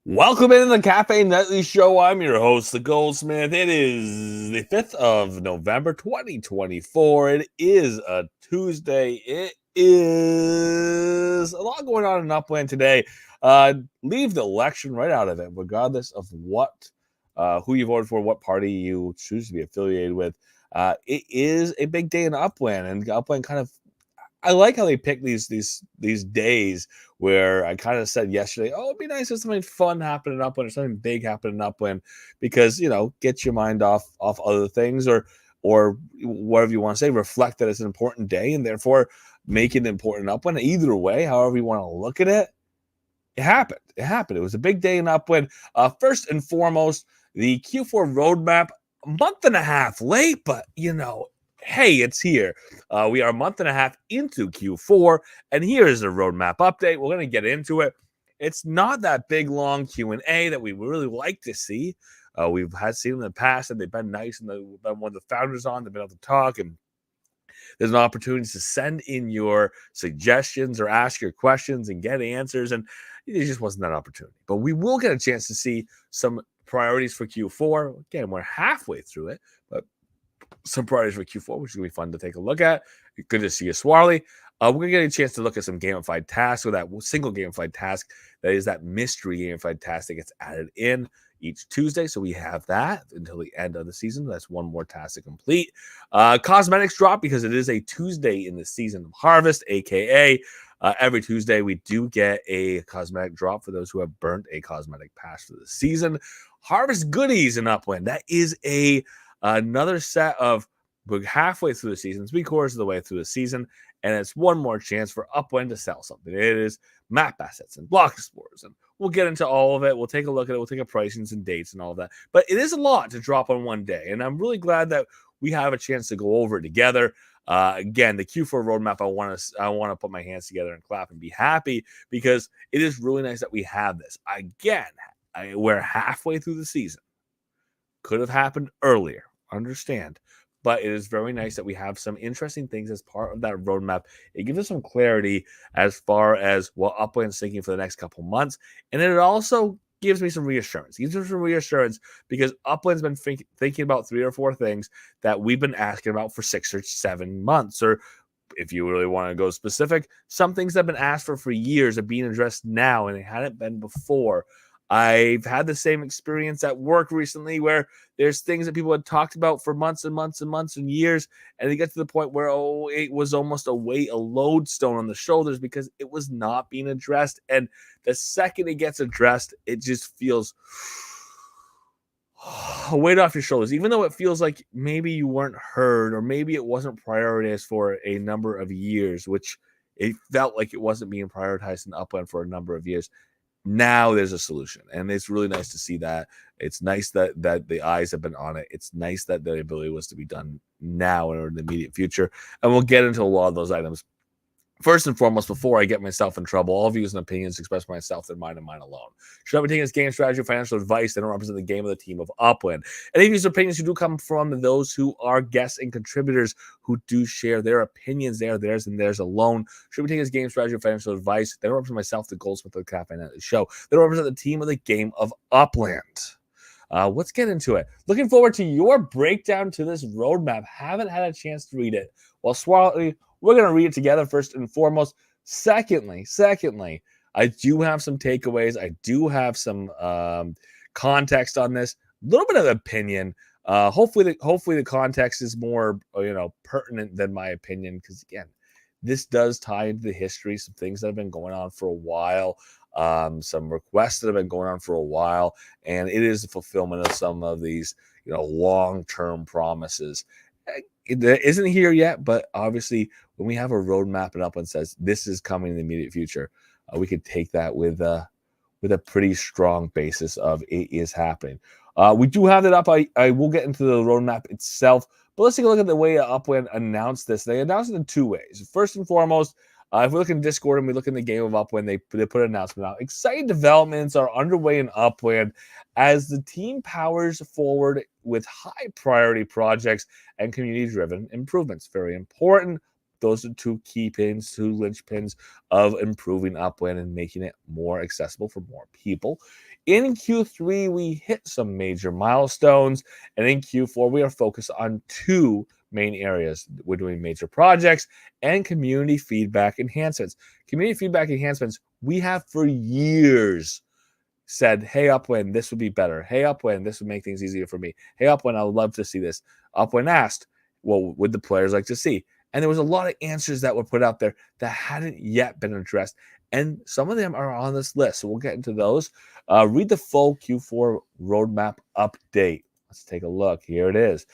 Welcome into the Cafe Nightly Show. I'm your host, the Goldsmith. It is the 5th of November, 2024. It is a Tuesday. It is a lot going on in Upland today. Leave the election right out of it, regardless of who you voted for, what party you choose to be affiliated with. It is a big day in Upland, and Upland I like how they pick these days where I kind of said yesterday, oh, it'd be nice if something fun happening Upland or something big happening Upland, because get your mind off other things, or whatever you want to say, reflect that it's an important day and therefore make it important Upland. Either way, however you want to look at it, it happened. It happened. It was a big day in Upland. First and foremost, the Q4 roadmap, a month and a half late, but hey, it's here. We are a month and a half into Q4, and here is the roadmap update. We're going to get into it. It's not that big, long Q&A that we really like to see. We've had seen in the past, and they've been nice, and they've been one of the founders on. They've been able to talk, and there's an opportunity to send in your suggestions or ask your questions and get answers, and it just wasn't that opportunity. But we will get a chance to see some priorities for Q4. Again, we're halfway through it, but some priorities for Q4, which is going to be fun to take a look at. Good to see you, Swarley. We're going to get a chance to look at some gamified tasks, or that single gamified task that is that mystery gamified task that gets added in each Tuesday. So we have that until the end of the season. That's one more task to complete. Cosmetics drop, because it is a Tuesday in the season of harvest, aka every Tuesday we do get a cosmetic drop for those who have burnt a cosmetic pass for the season. Harvest goodies in Upland. That is another set of, we're halfway through the season, 3/4 of the way through the season, and it's one more chance for Upland to sell something. It is map assets and block explorers, and we'll get into all of it. We'll take a look at it. We'll take a pricings and dates and all of that. But it is a lot to drop on one day, and I'm really glad that we have a chance to go over it together. Again, the Q4 roadmap, I want to put my hands together and clap and be happy, because it is really nice that we have this. Again, we're halfway through the season. Could have happened earlier, understand, but it is very nice that we have some interesting things as part of that roadmap. It gives us some clarity as far as what Upland's thinking for the next couple months, and it also gives me some reassurance. It gives me some reassurance because Upland's been thinking about 3 or 4 things that we've been asking about for 6 or 7 months, or if you really want to go specific, some things that have been asked for years are being addressed now, and they hadn't been before. I've had the same experience at work recently, where there's things that people had talked about for months and months and months and years, and they get to the point where, it was almost a lodestone on the shoulders because it was not being addressed. And the second it gets addressed, it just feels a weight off your shoulders, even though it feels like maybe you weren't heard, or maybe it wasn't prioritized for a number of years, which it felt like it wasn't being prioritized in Upland for a number of years. Now there's a solution, and it's really nice to see that. It's nice that the eyes have been on it. It's nice that the ability was to be done now or in the immediate future, and we'll get into a lot of those items. First and foremost, before I get myself in trouble, all views and opinions expressed by myself, they're mine and mine alone. Should not be taken as game strategy or financial advice. They don't represent the game of the team of Upland. Any views or opinions who do come from those who are guests and contributors who do share their opinions. They are theirs and theirs alone. Should be taken as game strategy or financial advice. They don't represent myself, the Goldsmith of the Cafe Nightly Show. They don't represent the team of the game of Upland. Let's get into it. Looking forward to your breakdown to this roadmap. Haven't had a chance to read it. Well, Swally, we're going to read it together first and foremost. Secondly, I do have some takeaways. I do have some context on this. A little bit of opinion. Hopefully the context is more pertinent than my opinion, because again, this does tie into the history, some things that have been going on for a while, some requests that have been going on for a while, and it is the fulfillment of some of these long-term promises. It isn't here yet, but obviously when we have a roadmap and Upland says this is coming in the immediate future, we could take that with a pretty strong basis of it is happening. We do have that up. I will get into the roadmap itself, but let's take a look at the way Upland announced this. They announced it in 2 ways. First and foremost, if we look in Discord and we look in the game of Upland, they put an announcement out. Exciting developments are underway in Upland as the team powers forward with high priority projects and community-driven improvements. Very important. those are two key pins, two linchpins of improving Upwind and making it more accessible for more people. In Q3, we hit some major milestones, and in Q4, we are focused on two main areas. We're doing major projects and community feedback enhancements. Community feedback enhancements, we have for years said, hey, Upwind, this would be better. Hey, Upwind, this would make things easier for me. Hey, Upwind, I would love to see this. Upwind asked, what would the players like to see? And there was a lot of answers that were put out there that hadn't yet been addressed. And some of them are on this list. So we'll get into those. Read the full Q4 roadmap update. Let's take a look. Here it is.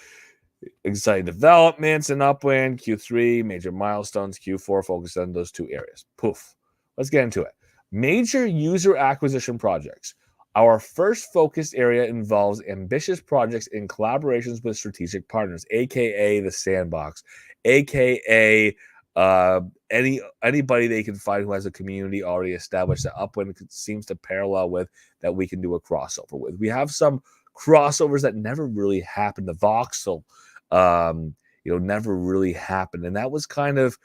Exciting developments in Upwind, Q3, major milestones, Q4, focused on those two areas. Poof. Let's get into it. Major user acquisition projects. Our first focus area involves ambitious projects in collaborations with strategic partners, aka the sandbox, aka anybody they can find who has a community already established that Upwind seems to parallel with, that we can do a crossover with. We have some crossovers that never really happened. The voxel never really happened, and that was kind of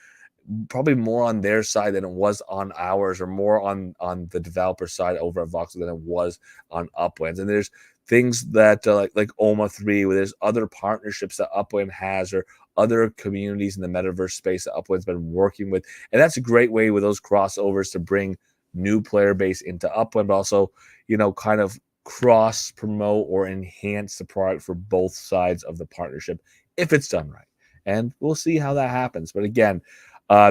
probably more on their side than it was on ours, or more on the developer side over at Voxel than it was on Upwinds. And there's things that like OMA 3, where there's other partnerships that Upwind has, or other communities in the metaverse space that Upwind's been working with. And that's a great way with those crossovers to bring new player base into Upwind, but also, kind of cross promote or enhance the product for both sides of the partnership if it's done right. And we'll see how that happens. But again,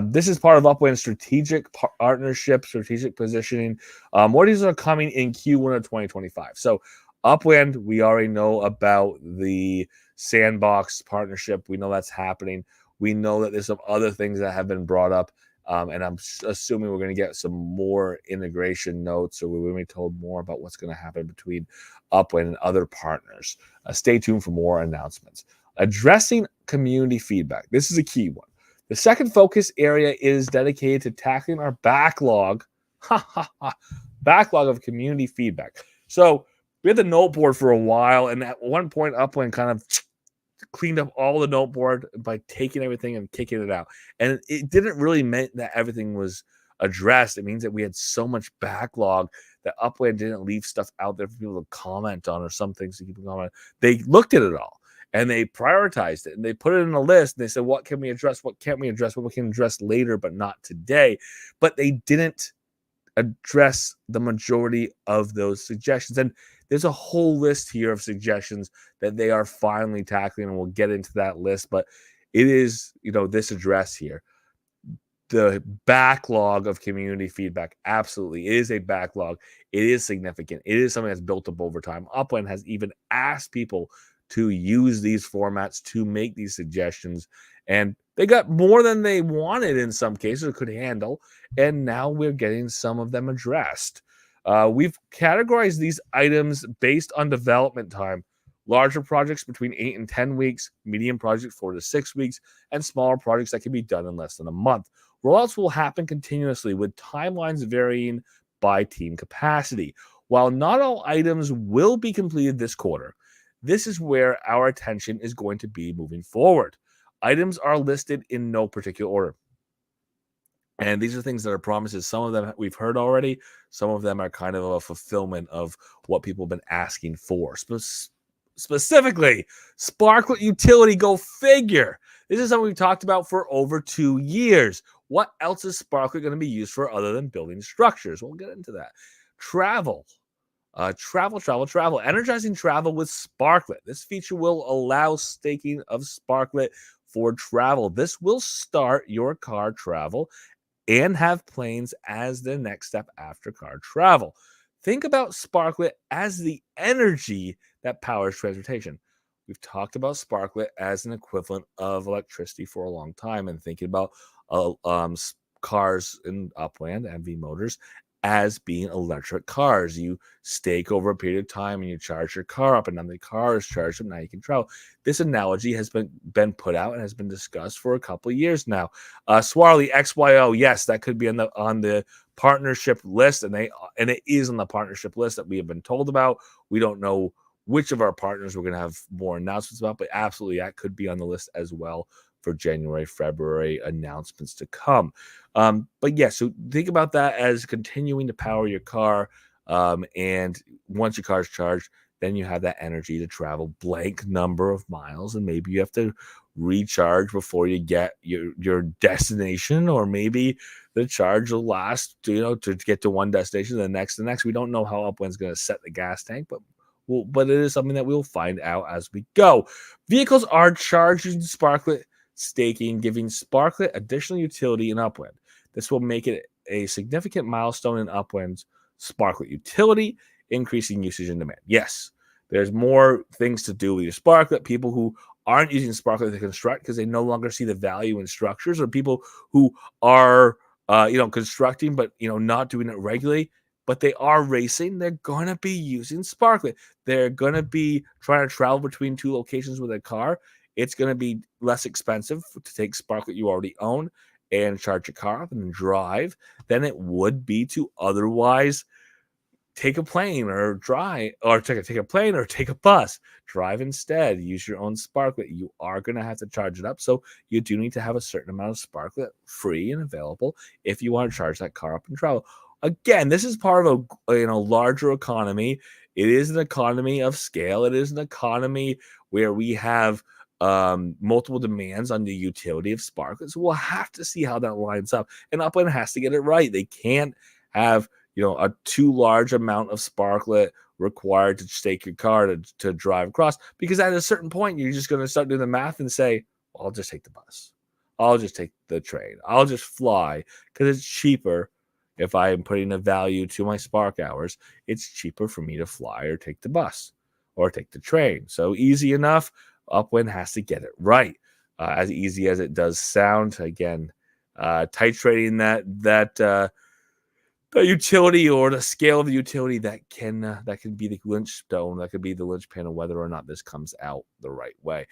this is part of Upwind's strategic partnership, strategic positioning. More details are coming in Q1 of 2025. So Upwind, we already know about the sandbox partnership. We know that's happening. We know that there's some other things that have been brought up. And I'm assuming we're going to get some more integration notes, or we're going to be told more about what's going to happen between Upwind and other partners. Stay tuned for more announcements. Addressing community feedback. This is a key one. The second focus area is dedicated to tackling our backlog of community feedback. So we had the note board for a while, and at one point Upwind kind of cleaned up all the note board by taking everything and kicking it out. And it didn't really mean that everything was addressed. It means that we had so much backlog that Upwind didn't leave stuff out there for people to comment on, or some things to keep comment on. They looked at it all, and they prioritized it, and they put it in a list, and they said, what can we address? What can't we address? What we can address later, but not today. But they didn't address the majority of those suggestions. And there's a whole list here of suggestions that they are finally tackling, and we'll get into that list. But it is, this address here. The backlog of community feedback, absolutely. It is a backlog. It is significant. It is something that's built up over time. Upwind has even asked people to use these formats to make these suggestions, and they got more than they wanted in some cases, or could handle, and now we're getting some of them addressed. We've categorized these items based on development time. Larger projects between 8 and 10 weeks, medium projects 4 to 6 weeks, and smaller projects that can be done in less than a month. Rollouts will happen continuously, with timelines varying by team capacity. While not all items will be completed this quarter, this is where our attention is going to be moving forward. Items are listed in no particular order. And these are things that are promises. Some of them we've heard already. Some of them are kind of a fulfillment of what people have been asking for. Specifically, Sparklet utility, go figure. This is something we've talked about for over 2 years. What else is Sparklet going to be used for other than building structures? We'll get into that. Travel. Travel. Energizing travel with Sparklet. This feature will allow staking of Sparklet for travel. This will start your car travel and have planes as the next step after car travel. Think about Sparklet as the energy that powers transportation. We've talked about Sparklet as an equivalent of electricity for a long time, and thinking about cars in Upland and V Motors as being electric cars. You stake over a period of time and you charge your car up, and then the car is charged up. Now you can travel. This analogy has been put out and has been discussed for a couple of years now. Swarly XYO, yes, that could be on the partnership list, and it is on the partnership list that we have been told about. We don't know which of our partners we're going to have more announcements about, but absolutely that could be on the list as well for January, February announcements to come. But yeah, so think about that as continuing to power your car. And once your car's charged, then you have that energy to travel blank number of miles, and maybe you have to recharge before you get your destination, or maybe the charge will last, to get to one destination, the next. We don't know how Upwind's going to set the gas tank, but it is something that we'll find out as we go. Vehicles are charged using Sparklet staking, giving Sparklet additional utility in Upwind. This will make it a significant milestone in Upwind's Sparklet utility, increasing usage and demand. Yes, there's more things to do with your Sparklet. People who aren't using Sparklet to construct because they no longer see the value in structures, or people who are constructing but not doing it regularly, but they are racing, they're going to be using Sparklet. They're going to be trying to travel between two locations with a car. It's going to be less expensive to take Sparklet you already own and charge your car up and drive than it would be to otherwise take a plane or take a plane or take a bus. Drive instead. Use your own Sparklet. You are going to have to charge it up, so you do need to have a certain amount of Sparklet free and available if you want to charge that car up and travel. Again, this is part of a larger economy. It is an economy of scale. It is an economy where we have multiple demands on the utility of Sparklet. So we'll have to see how that lines up. And Upland has to get it right. They can't have a too large amount of Sparklet required to stake your car to drive across, because at a certain point you're just going to start doing the math and say, well, I'll just take the bus, I'll just take the train, I'll just fly, because it's cheaper. If I am putting a value to my spark hours, it's cheaper for me to fly or take the bus or take the train. So easy enough. Upwind has to get it right, as easy as it does sound. Again, titrating that the utility or the scale of the utility that can be the linchstone, that could be the linchpin of whether or not this comes out the right way.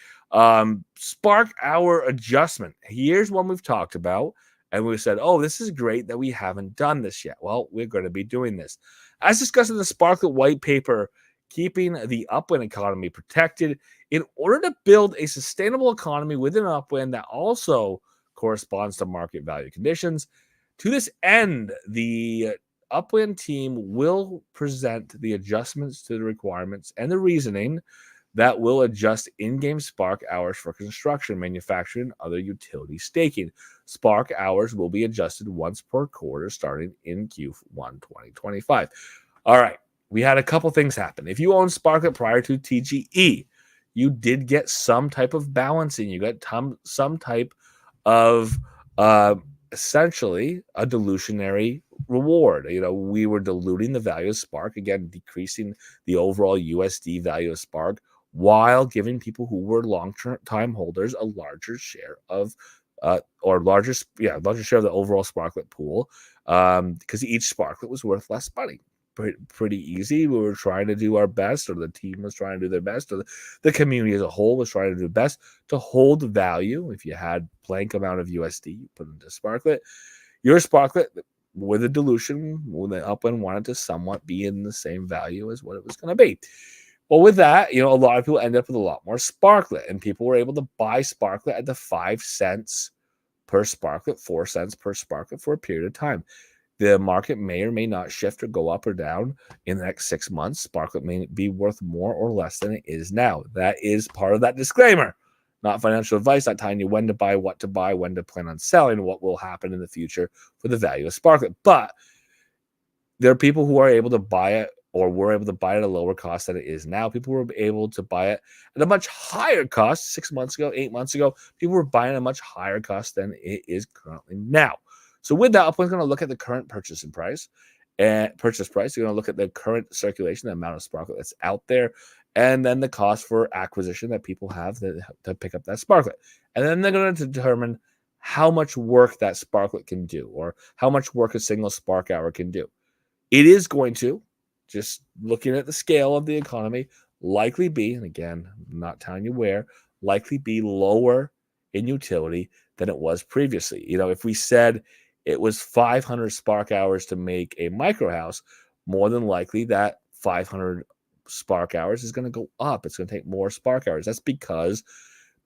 Spark hour adjustment. Here's one we've talked about, and we said, oh, this is great that we haven't done this yet. Well, we're going to be doing this. As discussed in the Sparklet white paper, keeping the Upwind economy protected in order to build a sustainable economy within Upwind that also corresponds to market value conditions. To this end, the Upwind team will present the adjustments to the requirements and the reasoning that will adjust in-game Spark hours for construction, manufacturing, and other utility staking. Spark hours will be adjusted once per quarter starting in Q1 2025. All right, we had a couple things happen. If you own Sparklet prior to TGE, you did get some type of balancing. You got some type of essentially a dilutionary reward. We were diluting the value of Spark, again, decreasing the overall USD value of Spark, while giving people who were long-term holders a larger share of larger share of the overall Sparklet pool, because each Sparklet was worth less money. Pretty easy. We were trying to do our best, or the team was trying to do their best, or the community as a whole was trying to do best to hold value. If you had blank amount of USD, you put into Sparklet. Your Sparklet with a dilution, when the Upwind wanted to somewhat be in the same value as what it was going to be. Well, with that, a lot of people end up with a lot more Sparklet, and people were able to buy Sparklet at the 5 cents per Sparklet, 4 cents per Sparklet for a period of time. The market may or may not shift or go up or down in the next 6 months. Sparklet may be worth more or less than it is now. That is part of that disclaimer. Not financial advice, not telling you when to buy, what to buy, when to plan on selling, what will happen in the future for the value of Sparklet. But there are people who are able to buy it, or were able to buy it at a lower cost than it is now. People were able to buy it at a much higher cost 6 months ago, 8 months ago. People were buying at a much higher cost than it is currently now. So with that, Upwind's going to look at the current purchase price. They're going to look at the current circulation, the amount of Sparklet that's out there, and then the cost for acquisition that people have to pick up that Sparklet. And then they're going to determine how much work that Sparklet can do, or how much work a single Spark hour can do. It is going to, just looking at the scale of the economy, likely be, and again, I'm not telling you where, likely be lower in utility than it was previously. If we said it was 500 Spark hours to make a micro house, more than likely that 500 Spark hours is going to go up. It's going to take more Spark hours. That's because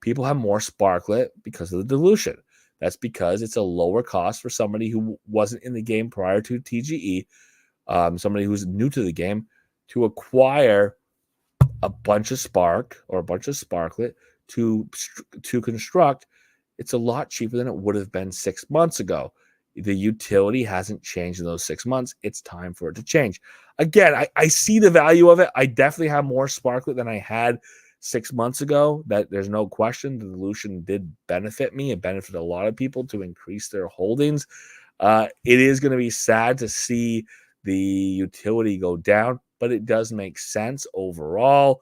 people have more Sparklet because of the dilution. That's because it's a lower cost for somebody who wasn't in the game prior to TGE, somebody who's new to the game, to acquire a bunch of Spark or a bunch of Sparklet to construct. It's a lot cheaper than it would have been 6 months ago. The utility hasn't changed in those 6 months. It's time for it to change. Again, I see the value of it. I definitely have more Sparklet than I had 6 months ago. That there's no question. The dilution did benefit me. It benefited a lot of people to increase their holdings. It is going to be sad to see the utility go down, but it does make sense overall.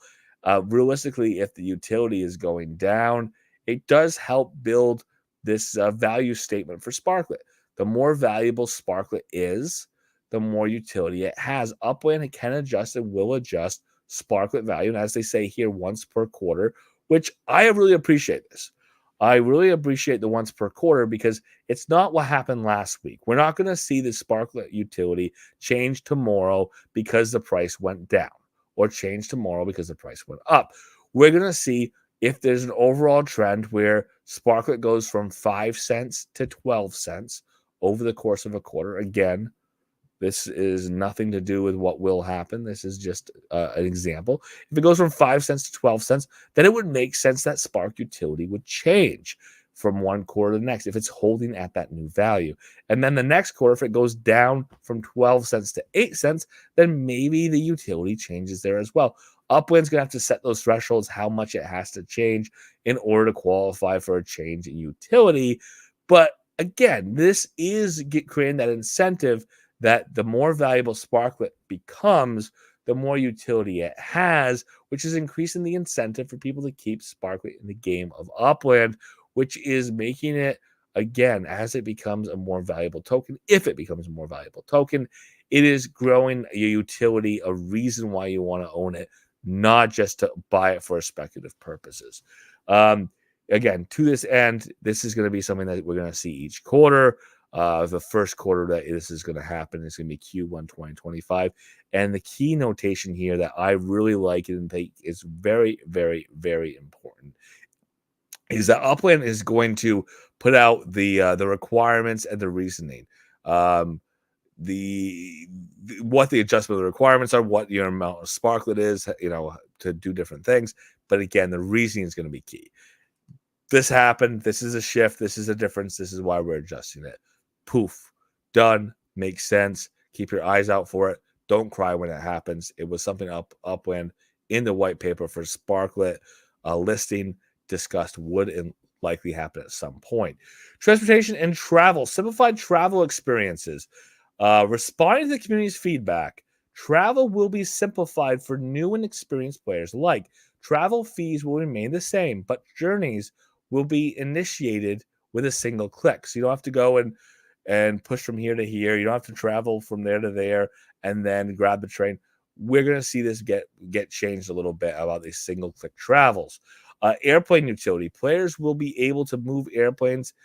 Realistically, if the utility is going down, it does help build this value statement for Sparklet. The more valuable Sparklet is, the more utility it has. Upland, it can adjust and will adjust Sparklet value. And as they say here, once per quarter, which I really appreciate this. I really appreciate the once per quarter because it's not what happened last week. We're not going to see the Sparklet utility change tomorrow because the price went down, or change tomorrow because the price went up. We're going to see if there's an overall trend where Sparklet goes from 5 cents to 12 cents over the course of a quarter. Again, this is nothing to do with what will happen. This is just an example. If it goes from 5 cents to 12 cents, then it would make sense that Spark utility would change from one quarter to the next if it's holding at that new value. And then the next quarter, if it goes down from 12 cents to 8 cents, then maybe the utility changes there as well. Upland's going to have to set those thresholds, how much it has to change in order to qualify for a change in utility. But again, this is creating that incentive that the more valuable Sparklet becomes, the more utility it has, which is increasing the incentive for people to keep Sparklet in the game of Upland, which is making it, again, as it becomes a more valuable token, if it becomes a more valuable token, it is growing your utility, a reason why you want to own it, not just to buy it for speculative purposes. Again, to this end, this is going to be something that we're going to see each quarter. The first quarter that this is going to happen is going to be Q1 2025. And the key notation here that I really like and think is very, very, very important is that Upland is going to put out the requirements and the reasoning. What the adjustment of the requirements are, what your amount of Sparklet is, to do different things. But again, the reasoning is going to be key. This happened. This is a shift. This is a difference. This is why we're adjusting it. Poof. Done. Makes sense. Keep your eyes out for it. Don't cry when it happens. It was something Upland in the white paper for Sparklet listing discussed would and likely happen at some point. Transportation and travel. Simplified travel experiences. Responding to the community's feedback, travel will be simplified for new and experienced players alike. Travel fees will remain the same, but journeys will be initiated with a single click. So you don't have to go and push from here to here. You don't have to travel from there to there and then grab the train. We're going to see this get changed a little bit about these single click travels. Airplane utility. Players will be able to move airplanes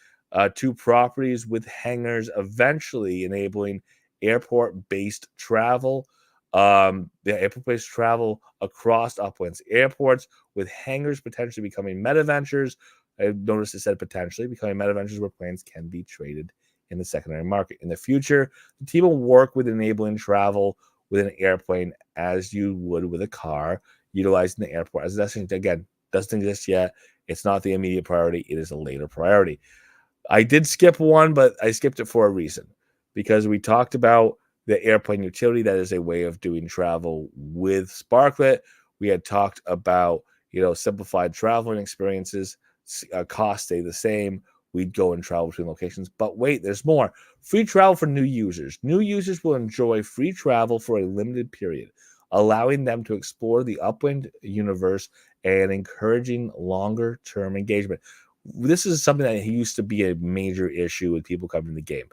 to properties with hangars, eventually enabling airport-based travel. The airport-based travel across Upland's airports, with hangars potentially becoming meta ventures. I noticed it said potentially becoming meta ventures where planes can be traded in the secondary market. In the future, the team will work with enabling travel with an airplane as you would with a car, utilizing the airport as a destination. Again, doesn't exist yet. It's not the immediate priority. It is a later priority. I did skip one, but I skipped it for a reason, because we talked about the airplane utility. That is a way of doing travel with Sparklet. We had talked about, simplified traveling experiences. Costs stay the same. We'd go and travel between locations. But wait, there's more. Free travel for new users. New users will enjoy free travel for a limited period, allowing them to explore the Upland universe and encouraging longer-term engagement. This is something that used to be a major issue with people coming to the game.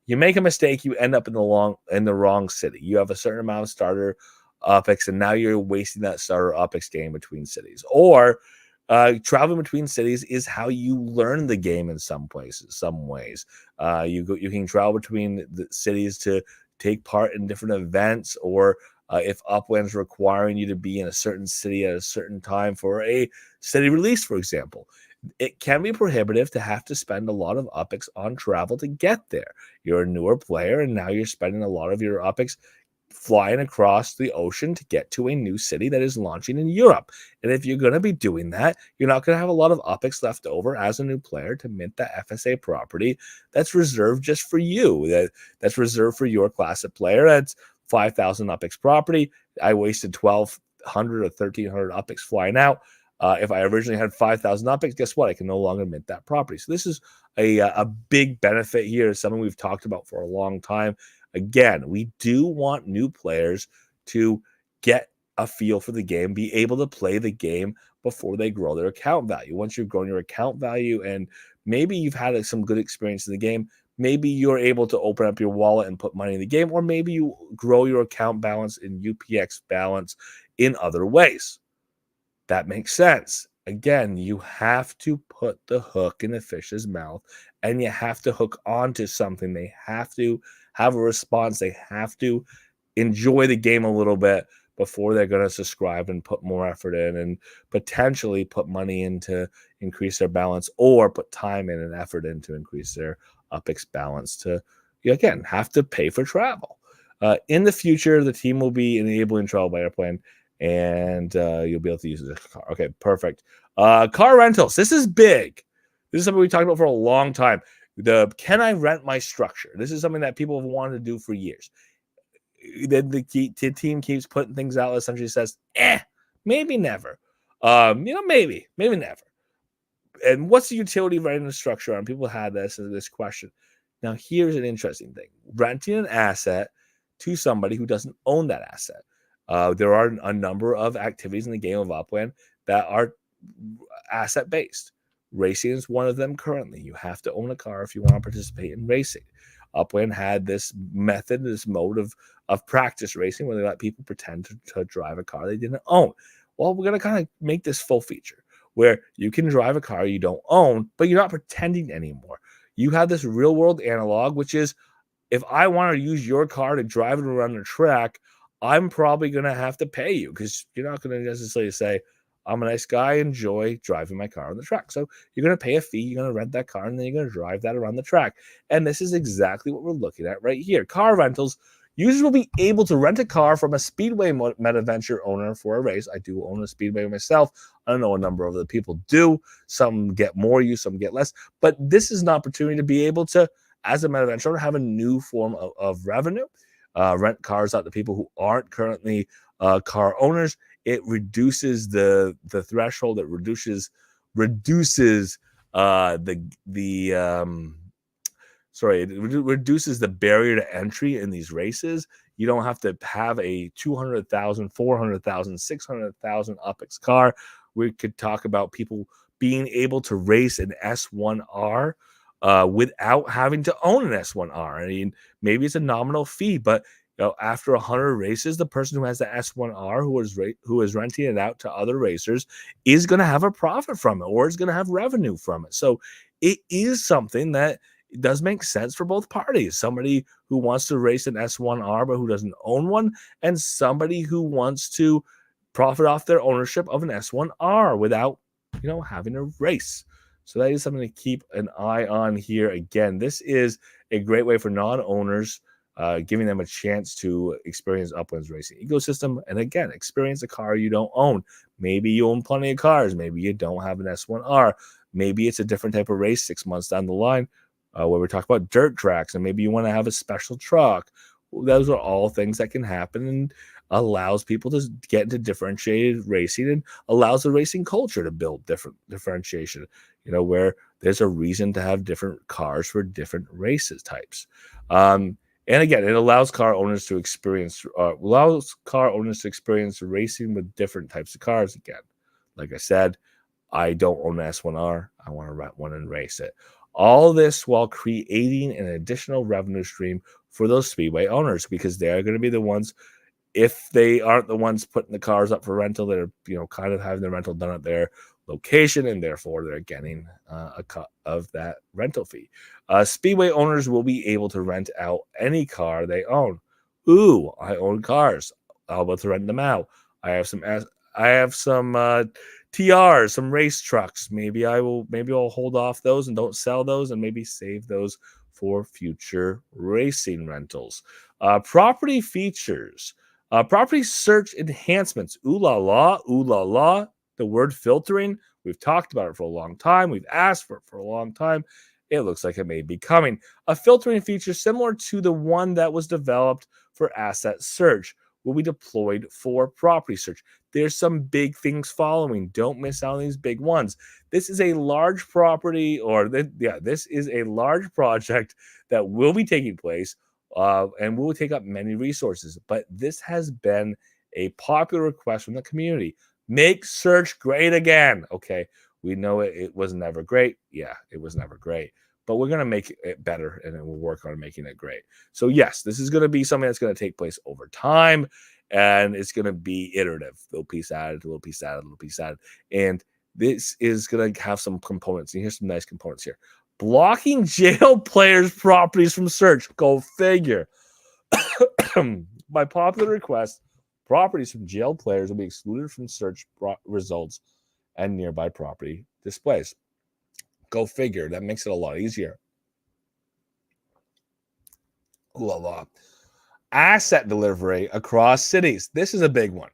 You make a mistake, you end up in the wrong city. You have a certain amount of starter UPX, and now you're wasting that starter UPX game between cities. Or traveling between cities is how you learn the game in some places, some ways. You can travel between the cities to take part in different events, or if Upland's requiring you to be in a certain city at a certain time for a city release, for example. It can be prohibitive to have to spend a lot of UPIX on travel to get there. You're a newer player, and now you're spending a lot of your UPIX flying across the ocean to get to a new city that is launching in Europe. And if you're going to be doing that, you're not going to have a lot of UPIX left over as a new player to mint that FSA property that's reserved just for you. That's reserved for your class of player. That's 5,000 UPIX property. I wasted 1,200 or 1,300 UPIX flying out. If I originally had 5,000 UPIX, guess what? I can no longer mint that property. So this is a big benefit here, something we've talked about for a long time. Again, we do want new players to get a feel for the game, be able to play the game before they grow their account value. Once you've grown your account value and maybe you've had some good experience in the game, maybe you're able to open up your wallet and put money in the game, or maybe you grow your account balance in UPX balance in other ways. That makes sense. Again, you have to put the hook in the fish's mouth and you have to hook onto something. They have to have a response. They have to enjoy the game a little bit before they're going to subscribe and put more effort in and potentially put money in to increase their balance, or put time in and effort in to increase their UPIX balance to, again, have to pay for travel. In the future, the team will be enabling travel by airplane, and you'll be able to use the car. Okay, perfect. Car rentals. This is big. This is something we talked about for a long time. Can I rent my structure? This is something that people have wanted to do for years. Then the team keeps putting things out. Essentially says, maybe never. Maybe never. And what's the utility of renting a structure on? People had this question. Now, here's an interesting thing: renting an asset to somebody who doesn't own that asset. There are a number of activities in the game of Upland that are asset based. Racing is one of them currently. You have to own a car if you want to participate in racing. Upland had this method, this mode of practice racing where they let people pretend to drive a car they didn't own. Well, we're going to kind of make this full feature where you can drive a car you don't own, but you're not pretending anymore. You have this real world analog, which is if I want to use your car to drive it around the track, I'm probably going to have to pay you because you're not going to necessarily say, I'm a nice guy, enjoy driving my car on the track. So you're going to pay a fee, you're going to rent that car, and then you're going to drive that around the track. And this is exactly what we're looking at right here. Car rentals. Users will be able to rent a car from a Speedway MetaVenture owner for a race. I do own a Speedway myself. I don't know a number of other people do. Some get more use, some get less. But this is an opportunity to be able to, as a MetaVenture owner, have a new form of revenue. Rent cars out to people who aren't currently car owners. It reduces the threshold. It reduces it reduces the barrier to entry in these races. You don't have to have a 200,000, 400,000, 600,000 UPIX car. We could talk about people being able to race an S1R without having to own an S1R. I mean, maybe it's a nominal fee, but after 100 races, the person who has the S1R who is renting it out to other racers is going to have a profit from it, or is going to have revenue from it. So it is something that it does make sense for both parties. Somebody who wants to race an S1R but who doesn't own one, and somebody who wants to profit off their ownership of an S1R without, having a race. So that is something to keep an eye on here. Again, this is a great way for non-owners, giving them a chance to experience Upland's racing ecosystem. And again, experience a car you don't own. Maybe you own plenty of cars. Maybe you don't have an S1R. Maybe it's a different type of race 6 months down the line. Where we talk about dirt tracks, and maybe you want to have a special truck. Those are all things that can happen and allows people to get into differentiated racing and allows the racing culture to build different differentiation, where there's a reason to have different cars for different races types. And again, it allows car owners to experience racing with different types of cars. Again, like I said, I don't own an S1R. I want to rent one and race it. All this while creating an additional revenue stream for those Speedway owners, because they're going to be the ones, if they aren't the ones putting the cars up for rental, they're kind of having the rental done at their location, and therefore they're getting a cut of that rental fee. Speedway owners will be able to rent out any car they own. Ooh, I own cars. I'll be able to rent them out. I have some TRs, some race trucks. Maybe I'll hold off those and don't sell those and maybe save those for future racing rentals. Property features, property search enhancements. Ooh la la, ooh la la. The word filtering, we've talked about it for a long time. We've asked for it for a long time. It looks like it may be coming. A filtering feature similar to the one that was developed for asset search will be deployed for property search. There's some big things following. Don't miss out on these big ones. This is a large property, this is a large project that will be taking place and will take up many resources. But this has been a popular request from the community. Make search great again. Okay, we know it was never great. Yeah, it was never great. But we're going to make it better and then we'll work on making it great. So, yes, this is going to be something that's going to take place over time and it's going to be iterative. Little piece added, little piece added, little piece added. And this is going to have some components. And here's some nice components here. Blocking jail players' properties from search. Go figure. By popular request, properties from jail players will be excluded from search results and nearby property displays. Go figure. That makes it a lot easier. Ooh la la. Asset delivery across cities. This is a big one.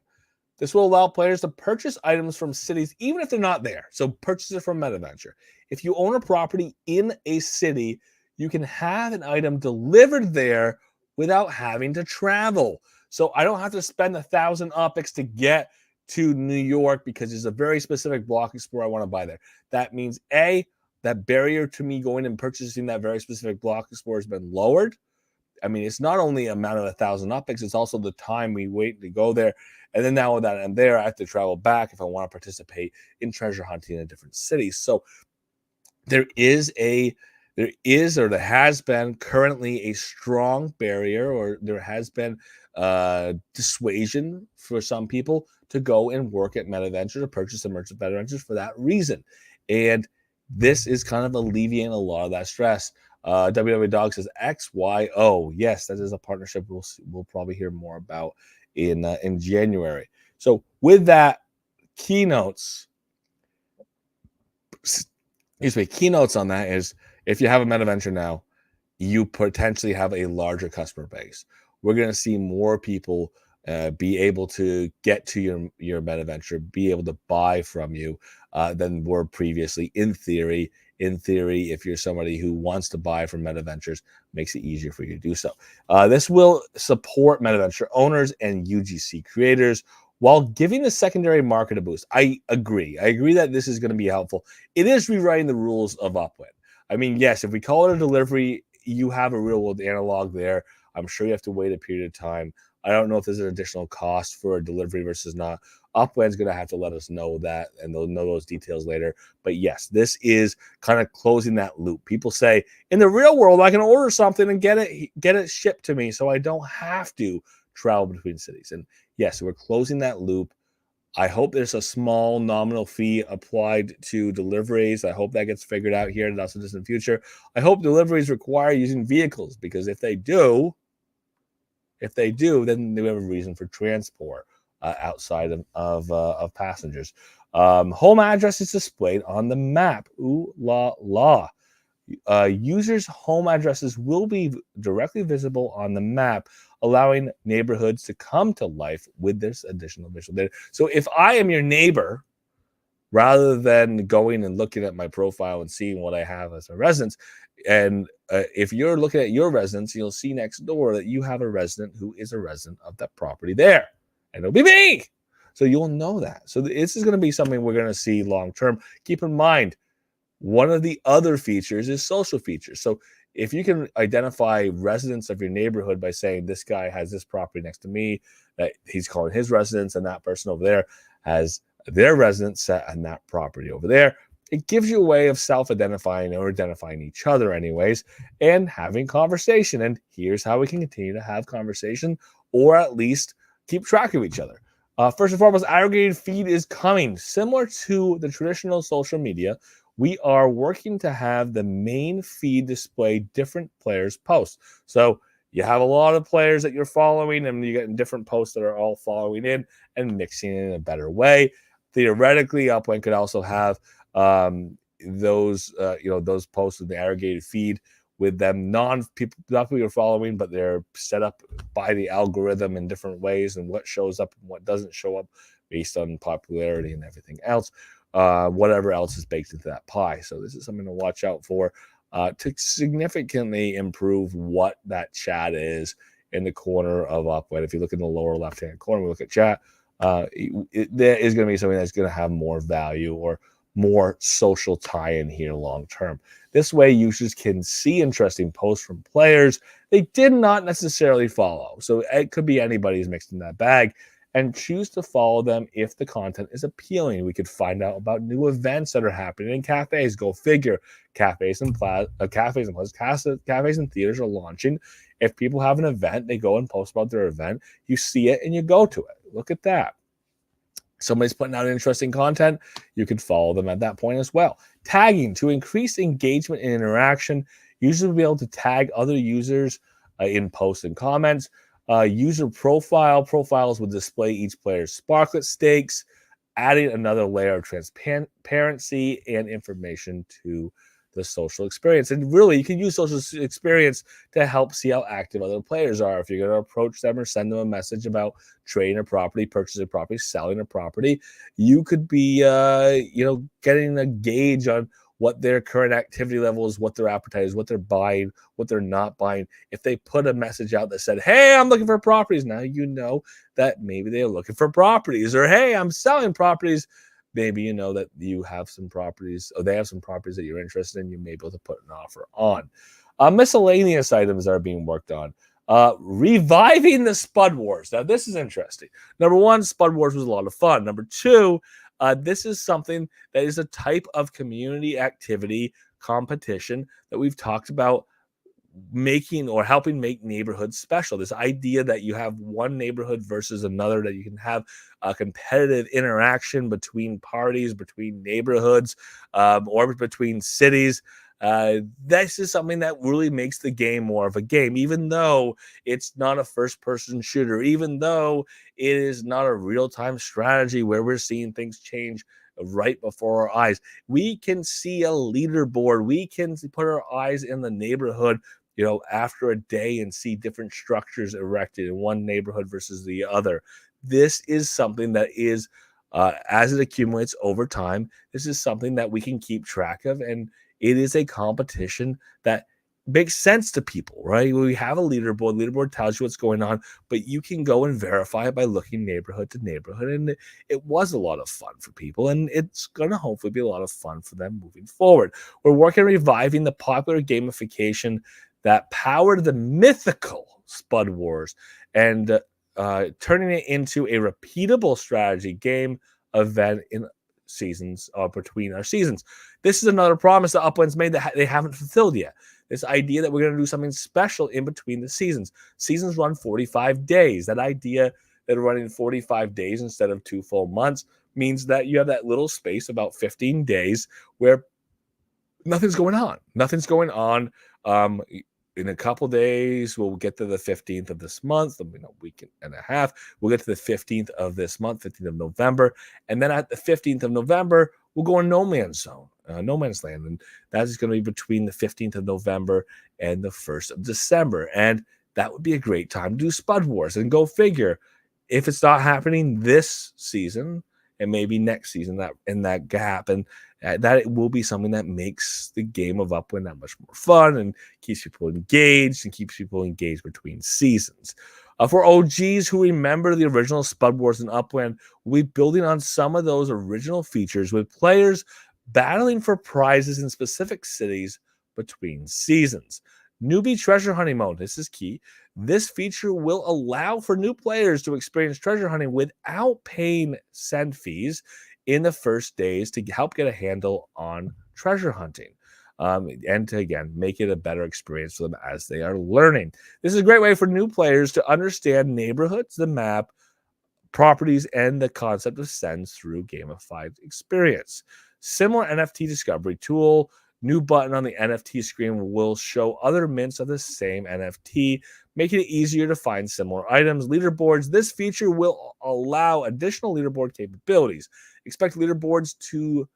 This will allow players to purchase items from cities even if they're not there. So purchase it from MetaVenture. If you own a property in a city, you can have an item delivered there without having to travel. So I don't have to spend 1,000 OPEX to get to New York because there's a very specific block explorer I want to buy there. That means that barrier to me going and purchasing that very specific block explorer has been lowered. I mean, it's not only amount of 1,000 OPEX, it's also the time we wait to go there. And then now that I'm there, I have to travel back if I want to participate in treasure hunting in a different city. So there has been currently a strong barrier, or there has been dissuasion for some people to go and work at MetaVenture to purchase the merchant MetaVentures for that reason. And this is kind of alleviating a lot of that stress. WW Dog says XYO. Yes, that is a partnership we'll probably hear more about in January. So with that, keynotes on that is if you have a MetaVenture now, you potentially have a larger customer base. We're going to see more people be able to get to your MetaVenture, be able to buy from you than were previously. In theory, if you're somebody who wants to buy from MetaVentures, makes it easier for you to do so. This will support MetaVenture owners and UGC creators while giving the secondary market a boost. I agree that this is going to be helpful. It is rewriting the rules of Upland. I mean, yes, if we call it a delivery, you have a real world analog there. I'm sure you have to wait a period of time. I don't know if there's an additional cost for a delivery versus not. Upland's going to have to let us know that, and they'll know those details later. But yes, this is kind of closing that loop. People say, in the real world, I can order something and get it shipped to me, so I don't have to travel between cities. And yes, we're closing that loop. I hope there's a small nominal fee applied to deliveries. I hope that gets figured out here in the not so distant future. I hope deliveries require using vehicles, because if they do, then they have a reason for transport outside of passengers. Home address is displayed on the map. Ooh la la. Users' home addresses will be directly visible on the map, allowing neighborhoods to come to life with this additional visual data. So if I am your neighbor, rather than going and looking at my profile and seeing what I have as a residence, and if you're looking at your residence, you'll see next door that you have a resident who is a resident of that property there, and it'll be me. So you'll know that. So this is going to be something we're going to see long term. Keep in mind, one of the other features is social features. So if you can identify residents of your neighborhood by saying this guy has this property next to me, that he's calling his residence, and that person over there has their residence set on that property over there, it gives you a way of self-identifying or identifying each other anyways and having conversation. And here's how we can continue to have conversation, or at least keep track of each other. First and foremost, aggregated feed is coming. Similar to the traditional social media, we are working to have the main feed display different players' posts. So you have a lot of players that you're following, and you get different posts that are all following in and mixing in a better way. theoretically, Upland could also have those posts in the aggregated feed with them not people are following, but they're set up by the algorithm in different ways, and what shows up and what doesn't show up based on popularity and everything else. Whatever else is baked into that pie. So this is something to watch out for to significantly improve what that chat is in the corner of Upland. If you look in the lower left-hand corner, we look at chat. There is going to be something that's going to have more value or more social tie-in here long term. This way, users can see interesting posts from players they did not necessarily follow. So it could be anybody who's mixed in that bag, and choose to follow them if the content is appealing. We could find out about new events that are happening in cafes. Go figure. Cafes and cafes and theaters are launching. If people have an event, they go and post about their event. You see it and you go to it. Look at that. Somebody's putting out interesting content, you could follow them at that point as well. Tagging to increase engagement and interaction. Users will be able to tag other users in posts and comments. User profiles will display each player's Sparklet stakes, adding another layer of transparency and information to the social experience. And really, you can use social experience to help see how active other players are. If you're going to approach them or send them a message about trading a property, purchasing a property, selling a property, you could be, getting a gauge on what their current activity level is, what their appetite is, what they're buying, what they're not buying. If they put a message out that said, "Hey, I'm looking for properties," now you know that maybe they're looking for properties. Or, "Hey, I'm selling properties." Maybe you know that you have some properties, or they have some properties that you're interested in. You may be able to put an offer on. Miscellaneous items are being worked on. Reviving the Spud Wars. Now, this is interesting. Number one, Spud Wars was a lot of fun. Number two, this is something that is a type of community activity competition that we've talked about making or helping make neighborhoods special. This idea that you have one neighborhood versus another, that you can have a competitive interaction between parties, between neighborhoods, or between cities. This is something that really makes the game more of a game, even though it's not a first-person shooter, even though it is not a real-time strategy where we're seeing things change right before our eyes. We can see a leaderboard. We can put our eyes in the neighborhood, after a day, and see different structures erected in one neighborhood versus the other. This is something that is, as it accumulates over time, this is something that we can keep track of, and it is a competition that makes sense to people, right? We have a leaderboard. Leaderboard tells you what's going on, but you can go and verify it by looking neighborhood to neighborhood. And it was a lot of fun for people, and it's going to hopefully be a lot of fun for them moving forward. We're working on reviving the popular gamification that powered the mythical Spud Wars and turning it into a repeatable strategy game event in seasons between our seasons. This is another promise that Upland's made that they haven't fulfilled yet. This idea that we're going to do something special in between the seasons. Seasons run 45 days. That idea that running 45 days instead of 2 full months means that you have that little space, about 15 days, where nothing's going on. Nothing's going on. In a couple days, we'll get to the 15th of this month, a week and a half. We'll get to the 15th of this month, 15th of November. And then at the 15th of November, we'll go in no man's zone, no man's land. And that is going to be between the 15th of November and the 1st of December. And that would be a great time to do Spud Wars. And go figure, if it's not happening this season, and maybe next season, that in that gap, and that it will be something that makes the game of Upland that much more fun and keeps people engaged between seasons. For OGs who remember the original Spud Wars in Upland, we'll be building on some of those original features with players battling for prizes in specific cities between seasons. Newbie treasure hunting mode. This is key. This feature will allow for new players to experience treasure hunting without paying send fees in the first days to help get a handle on treasure hunting. And to, again, make it a better experience for them as they are learning. This is a great way for new players to understand neighborhoods, the map, properties, and the concept of sends through gamified experience. Similar NFT discovery tool. new button on the NFT screen will show other mints of the same NFT, making it easier to find similar items. Leaderboards. This feature will allow additional leaderboard capabilities. Expect leaderboards to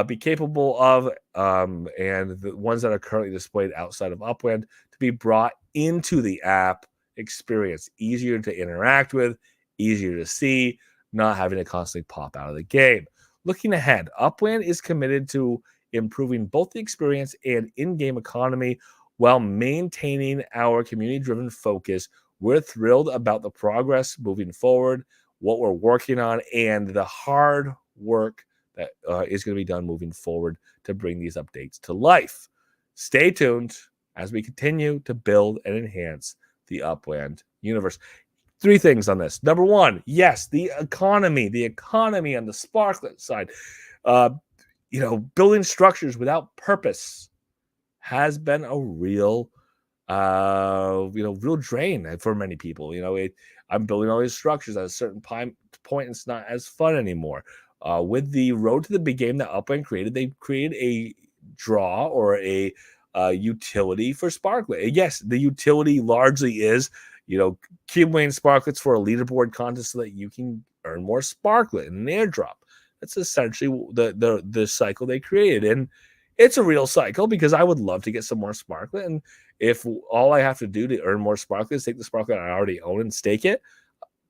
be capable of, and the ones that are currently displayed outside of Upland to be brought into the app experience. Easier to interact with, easier to see, not having to constantly pop out of the game. Looking ahead, Upland is committed to improving both the experience and in-game economy while maintaining our community-driven focus. We're thrilled about the progress moving forward, what we're working on, and the hard work that is going to be done moving forward to bring these updates to life. Stay tuned as we continue to build and enhance the Upland universe. 3 things on this. Number 1, yes, the economy on the Sparklet side. Building structures without purpose has been a real real drain for many people. I'm building all these structures at a certain point, it's not as fun anymore. With the Road to the Big Game that Upland created, they created a draw or a utility for Sparklet. Yes, the utility largely is, accumulating Sparklets for a leaderboard contest so that you can earn more Sparklet in an airdrop. That's essentially the cycle they created, and it's a real cycle because I would love to get some more Sparklet. And if all I have to do to earn more Sparklet is take the Sparklet I already own and stake it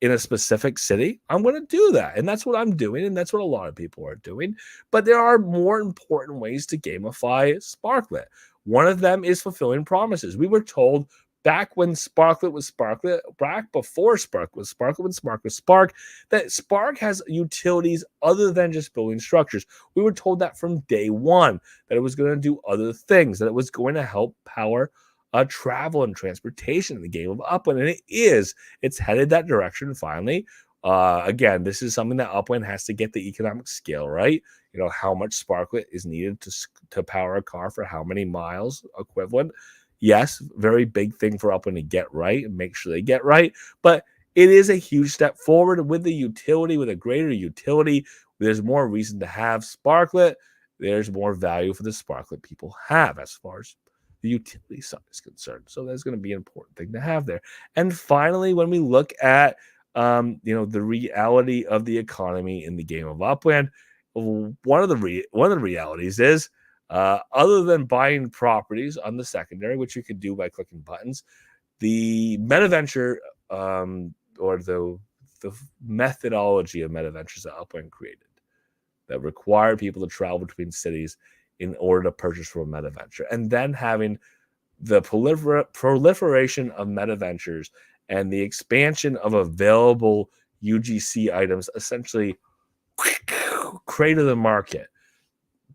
in a specific city, I'm going to do that. And that's what I'm doing. And that's what a lot of people are doing. But there are more important ways to gamify Sparklet. One of them is fulfilling promises. We were told back when Sparklet was Sparklet, back before Spark was Sparklet, when Spark was Spark, that Spark has utilities other than just building structures. We were told that from day one, that it was going to do other things, that it was going to help power travel and transportation in the game of Upland. And it's headed that direction finally. Again, this is something that Upland has to get the economic scale right. How much Sparklet is needed to power a car for how many miles equivalent. Yes, very big thing for Upland to get right and make sure they get right. But it is a huge step forward with the utility, with a greater utility. There's more reason to have Sparklet. There's more value for the Sparklet people have as far as the utility side is concerned. So that's going to be an important thing to have there. And finally, when we look at the reality of the economy in the game of Upland, one of the realities is, other than buying properties on the secondary, which you could do by clicking buttons, the MetaVenture or the methodology of MetaVentures that Upland created that require people to travel between cities in order to purchase from a MetaVenture, and then having the proliferation of MetaVentures and the expansion of available UGC items essentially created the market.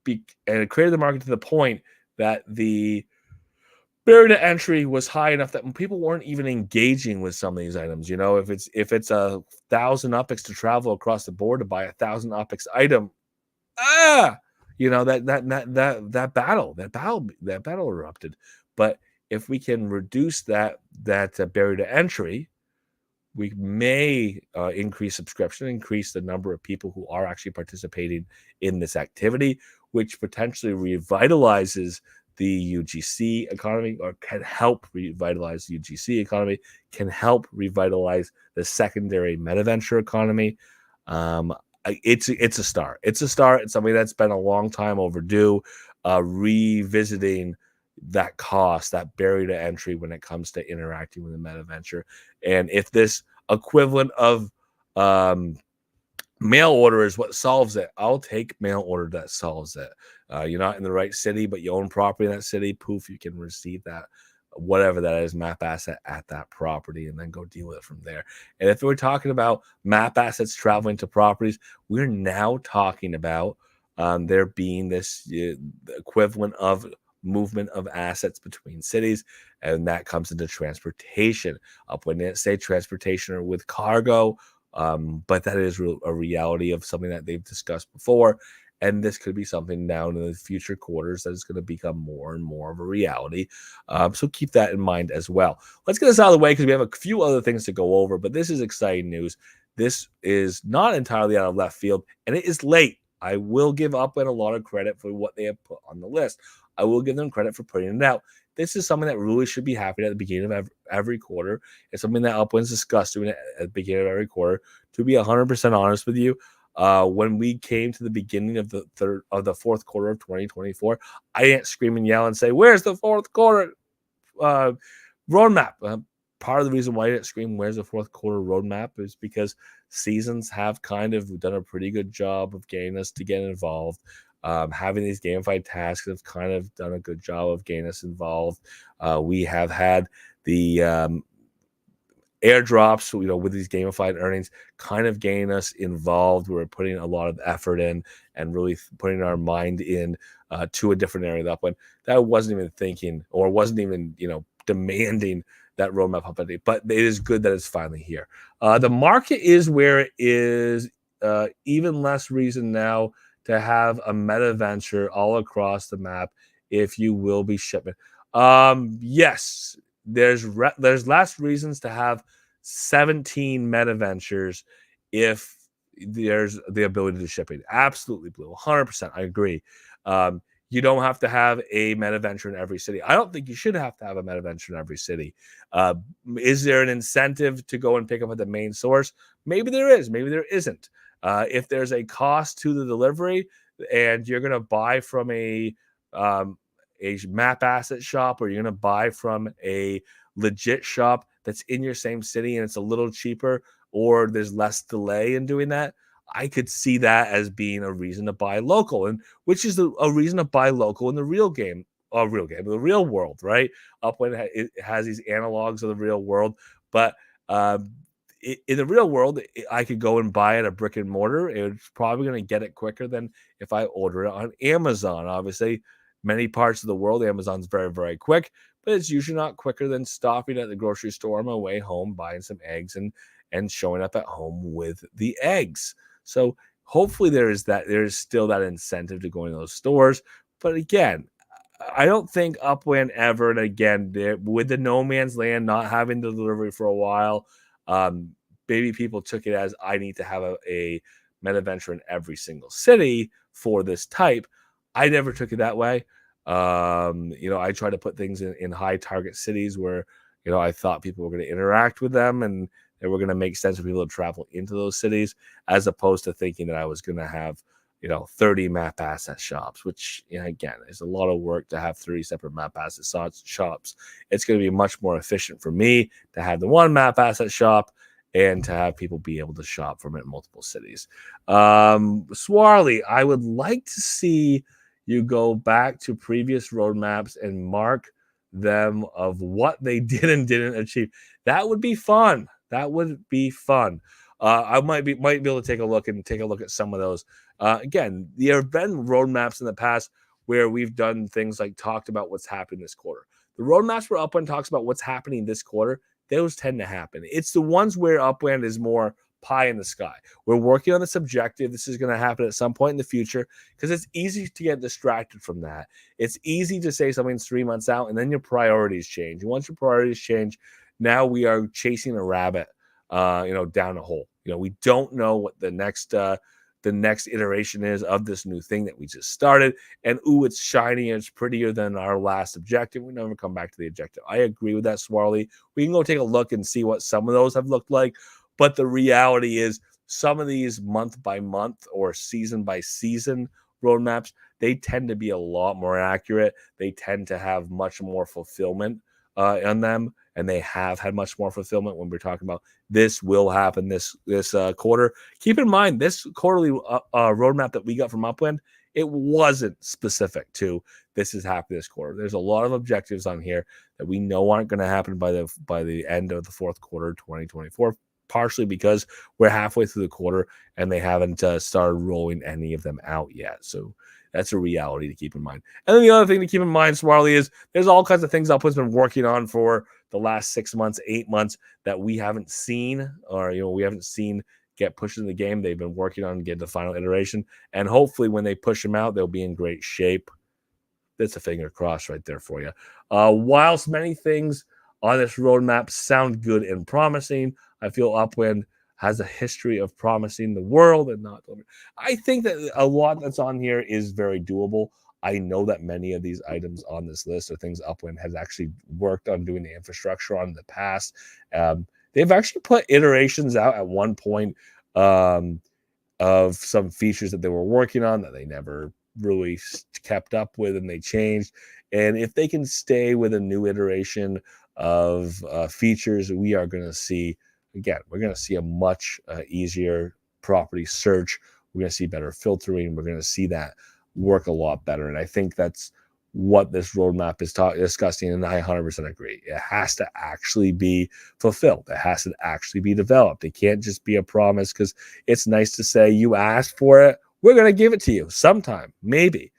And it created the market to the point that the barrier to entry was high enough that people weren't even engaging with some of these items. If it's 1,000 UPX to travel across the board to buy 1,000 UPX item, that battle erupted. But if we can reduce that barrier to entry, we may increase subscription, increase the number of people who are actually participating in this activity, which potentially revitalizes the UGC economy, or can help revitalize the UGC economy, can help revitalize the secondary MetaVenture economy. It's a start. It's a start. It's something that's been a long time overdue. Revisiting that cost, that barrier to entry when it comes to interacting with a MetaVenture. And if this equivalent of mail order is what solves it, I'll take mail order that solves it. You're not in the right city, but you own property in that city, poof, you can receive that, whatever that is, map asset at that property, and then go deal with it from there. And if we're talking about map assets traveling to properties, we're now talking about there being this equivalent of movement of assets between cities, and that comes into transportation. Upland didn't say transportation or with cargo, but that is a reality of something that they've discussed before. And this could be something now in the future quarters that is going to become more and more of a reality. So keep that in mind as well. Let's get this out of the way because we have a few other things to go over, but this is exciting news. This is not entirely out of left field, and it is late. I will give Upland a lot of credit for what they have put on the list. I will give them credit for putting it out. This is something that really should be happening at the beginning of every quarter. It's something that Upwind's discussed doing it at the beginning of every quarter. To be 100% honest with you, when we came to the beginning of the fourth quarter of 2024, I didn't scream and yell and say, "Where's the fourth quarter uh, roadmap?" Part of the reason why I didn't scream, "Where's the fourth quarter roadmap?" is because seasons have kind of done a pretty good job of getting us to get involved. Having these gamified tasks have kind of done a good job of getting us involved. We have had the airdrops, with these gamified earnings, kind of getting us involved. We're putting a lot of effort in and really putting our mind in to a different area of that one that I wasn't even thinking or wasn't even, demanding that roadmap update. But it is good that it's finally here. The market is where it is. Even less reason now to have a meta venture all across the map if you will be shipping. Yes, there's less reasons to have 17 meta ventures if there's the ability to ship it. Absolutely, Blue. 100%. I agree. You don't have to have a meta venture in every city. I don't think you should have to have a meta venture in every city. Uh, is there an incentive to go and pick up at the main source? Maybe there is. Maybe there isn't. If there's a cost to the delivery and you're going to buy from um, a map asset shop or you're going to buy from a legit shop that's in your same city and it's a little cheaper or there's less delay in doing that, I could see that as being a reason to buy local, and which is a reason to buy local in the the real world, right? Upwind it has these analogs of the real world, but um, in the real world, I could go and buy it a brick and mortar. It's probably going to get it quicker than if I order it on Amazon. Obviously, many parts of the world, Amazon's very, very quick, but it's usually not quicker than stopping at the grocery store on my way home, buying some eggs and showing up at home with the eggs. So hopefully there's still that incentive to go in those stores. But again, I don't think Upwind ever, and again, with the no man's land not having the delivery for a while, um, maybe people took it as I need to have a meta venture in every single city for this type. I never took it that way. I try to put things in high target cities where, I thought people were going to interact with them and they were going to make sense for people to travel into those cities, as opposed to thinking that I was going to have 30 map asset shops, which, again, is a lot of work to have 30 separate map asset shops. It's going to be much more efficient for me to have the one map asset shop and to have people be able to shop from it in multiple cities. Swarley, I would like to see you go back to previous roadmaps and mark them of what they did and didn't achieve. That would be fun. That would be fun. I might be able to take a look at some of those. Again, there have been roadmaps in the past where we've done things like talked about what's happening this quarter. The roadmaps where Upwind talks about what's happening this quarter, those tend to happen. It's the ones where Upwind is more pie in the sky. We're working on this objective. This is going to happen at some point in the future because it's easy to get distracted from that. It's easy to say something's 3 months out and then your priorities change. And once your priorities change, now we are chasing a rabbit, down a hole. We don't know what the next iteration is of this new thing that we just started. And it's shiny and it's prettier than our last objective. We never come back to the objective. I agree with that, Swarley. We can go take a look and see what some of those have looked like. But the reality is some of these month by month or season by season roadmaps, they tend to be a lot more accurate. They tend to have much more fulfillment on them. And they have had much more fulfillment when we're talking about this will happen this quarter. Keep in mind, this quarterly roadmap that we got from Upwind, it wasn't specific to this is happening this quarter. There's a lot of objectives on here that we know aren't going to happen by the end of the fourth quarter 2024, partially because we're halfway through the quarter and they haven't started rolling any of them out yet. So that's a reality to keep in mind. And then the other thing to keep in mind, Swarley, is there's all kinds of things Upwind's been working on for the last 6 months, 8 months that we haven't seen, or we haven't seen get pushed in the game. They've been working on getting the final iteration, and hopefully, when they push them out, they'll be in great shape. That's a finger crossed right there for you. Whilst many things on this roadmap sound good and promising, I feel Upwind has a history of promising the world and not delivering. I think that a lot that's on here is very doable. I know that many of these items on this list are things Upland has actually worked on doing the infrastructure on in the past. They've actually put iterations out at one point of some features that they were working on that they never really kept up with, and they changed. And if they can stay with a new iteration of features, we are going to see, again, we're going to see a much easier property search. We're going to see better filtering. We're going to see that work a lot better. And I think that's what this roadmap is discussing, and I 100% agree. It has to actually be fulfilled. It has to actually be developed. It can't just be a promise, because it's nice to say you asked for it. We're going to give it to you sometime, maybe.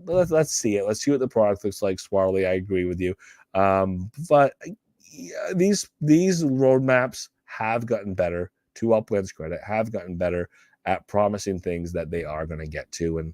But let's see it. Let's see what the product looks like, Swarley. I agree with you. But yeah, these roadmaps have gotten better, to Upland's credit, have gotten better at promising things that they are going to get to. And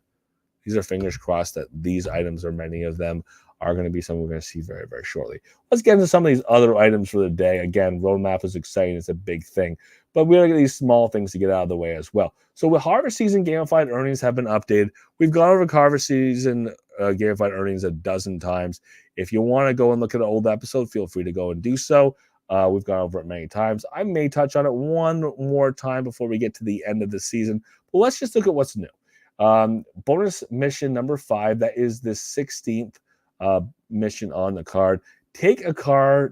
these are fingers crossed that these items, or many of them, are going to be something we're going to see very, very shortly. Let's get into some of these other items for the day. Again, roadmap is exciting. It's a big thing. But we got to get these small things to get out of the way as well. So with Harvest Season Gamified earnings have been updated. We've gone over Harvest Season Gamified earnings a dozen times. If you want to go and look at an old episode, feel free to go and do so. We've gone over it many times. I may touch on it one more time before we get to the end of the season. But let's just look at what's new. Bonus mission number 5, that is the 16th mission on the card. Take a car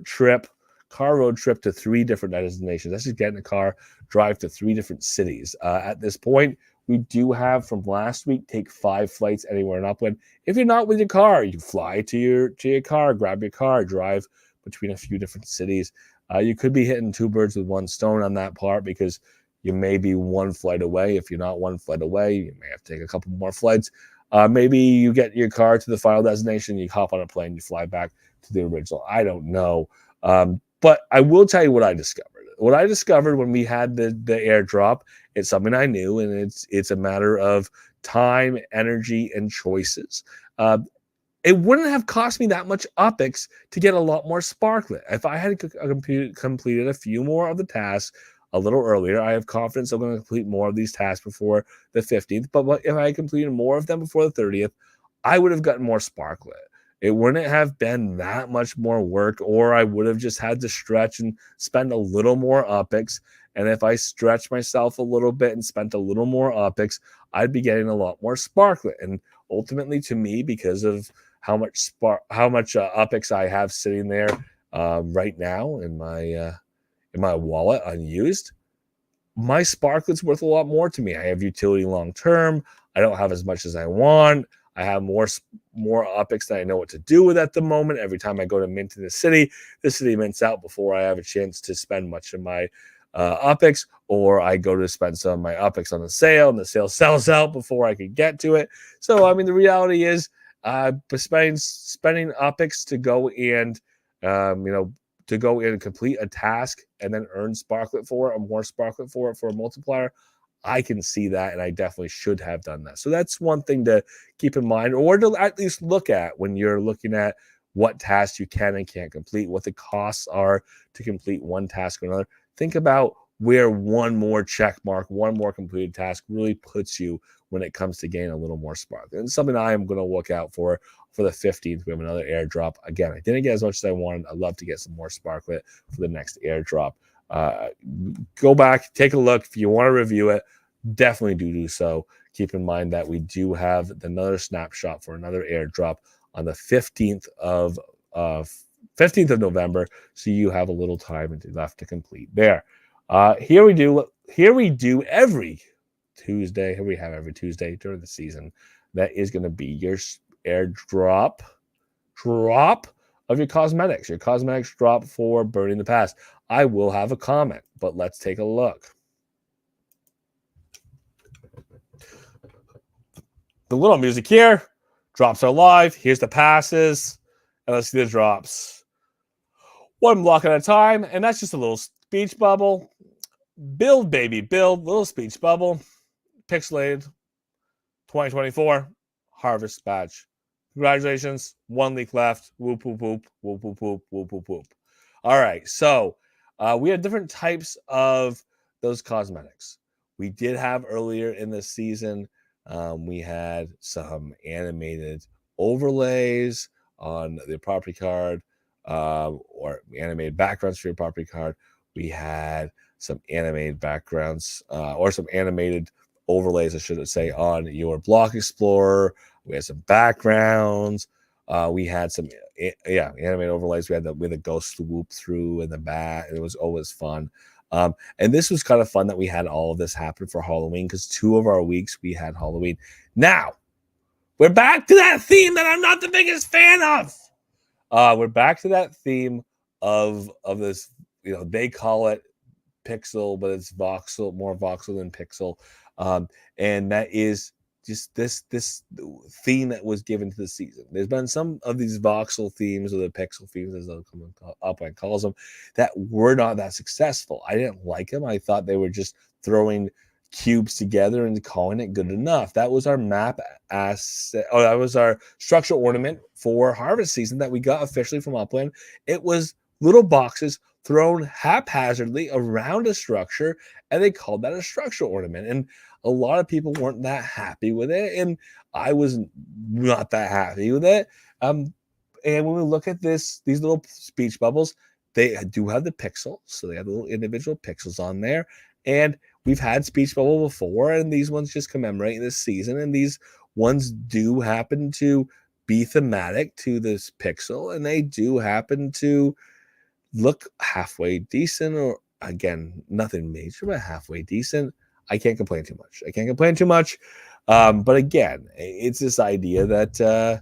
road trip to 3 different destinations. That's just get in a car, drive to 3 different cities. At this point, we do have, from last week, take 5 flights anywhere in Upland. If you're not with your car, you can fly to your car, grab your car, drive between a few different cities. You could be hitting 2 birds with 1 stone on that part, because you may be 1 flight away. If you're not 1 flight away, you may have to take a couple more flights. Maybe you get your car to the final destination, you hop on a plane, you fly back to the original. I don't know. But I will tell you what I discovered. What I discovered when we had the airdrop, it's something I knew, and it's a matter of time, energy, and choices. It wouldn't have cost me that much OPEX to get a lot more Sparklet. If I had completed a few more of the tasks a little earlier, I have confidence I'm going to complete more of these tasks before the 15th. But if I completed more of them before the 30th, I would have gotten more Sparklet. It wouldn't have been that much more work, or I would have just had to stretch and spend a little more OPEX. And if I stretched myself a little bit and spent a little more OPEX, I'd be getting a lot more Sparklet. And ultimately, to me, because of how much OPEX I have sitting there right now in my wallet unused, my Sparklet's worth a lot more to me. I have utility long term. I don't have as much as I want. I have more OPEX than I know what to do with at the moment. Every time I go to mint in the city mints out before I have a chance to spend much of my OPEX, or I go to spend some of my OPEX on the sale, and the sale sells out before I can get to it. So, I mean, the reality is, spending OPEX to go and to go in and complete a task and then earn Sparklet for it, or more Sparklet for it, for a multiplier, I can see that, and I definitely should have done that. So that's one thing to keep in mind, or to at least look at when you're looking at what tasks you can and can't complete, what the costs are to complete one task or another. Think about where one more check mark, one more completed task really puts you when it comes to getting a little more Sparklet. And something I am going to look out for the 15th. We have another airdrop. Again, I didn't get as much as I wanted. I'd love to get some more Sparklet for the next airdrop. Go back, take a look. If you want to review it, definitely do so. Keep in mind that we do have another snapshot for another airdrop on the 15th of November, so you have a little time left to complete there. Here we do every Tuesday. Here we have every Tuesday during the season. That is going to be your airdrop of your cosmetics. Your cosmetics drop for Burning the Past. I will have a comment, but let's take a look. The little music here. Drops are live. Here's the passes. And let's see the drops. 1 block at a time. And that's just a little speech bubble. Build, baby, build. Little speech bubble. Pixelated. 2024. Harvest badge. Congratulations. 1 leak left. Whoop, whoop, whoop. Whoop, whoop, whoop. Whoop, whoop, whoop. All right. So we have different types of those cosmetics. We did have earlier in the season, we had some animated overlays on the property card, or animated backgrounds for your property card. We had some animated backgrounds, or some animated overlays, I should say, on your Block Explorer. We had some backgrounds. We had some, animated overlays. We had the ghost swoop through in the back. It was always fun. And this was kind of fun that we had all of this happen for Halloween, because 2 of our weeks we had Halloween. Now, we're back to that theme that I'm not the biggest fan of. We're back to that theme of this, they call it pixel, but it's voxel, more voxel than pixel. And that is just this theme that was given to the season. There's been some of these voxel themes, or the pixel themes, as they'll come up and calls them, that were not that successful. I didn't like them. I thought they were just throwing cubes together and calling it good enough. That was our map asset, or that was our structural ornament for harvest season that we got officially from Upland. It was little boxes thrown haphazardly around a structure, and they called that a structural ornament. And a lot of people weren't that happy with it, and I was not that happy with it. And when we look at these little speech bubbles, they do have the pixel, so they have the little individual pixels on there. And we've had speech bubble before, and these ones just commemorate this season, and these ones do happen to be thematic to this pixel, and they do happen to look halfway decent, or again, nothing major, but halfway decent. I can't complain too much. But again, it's this idea that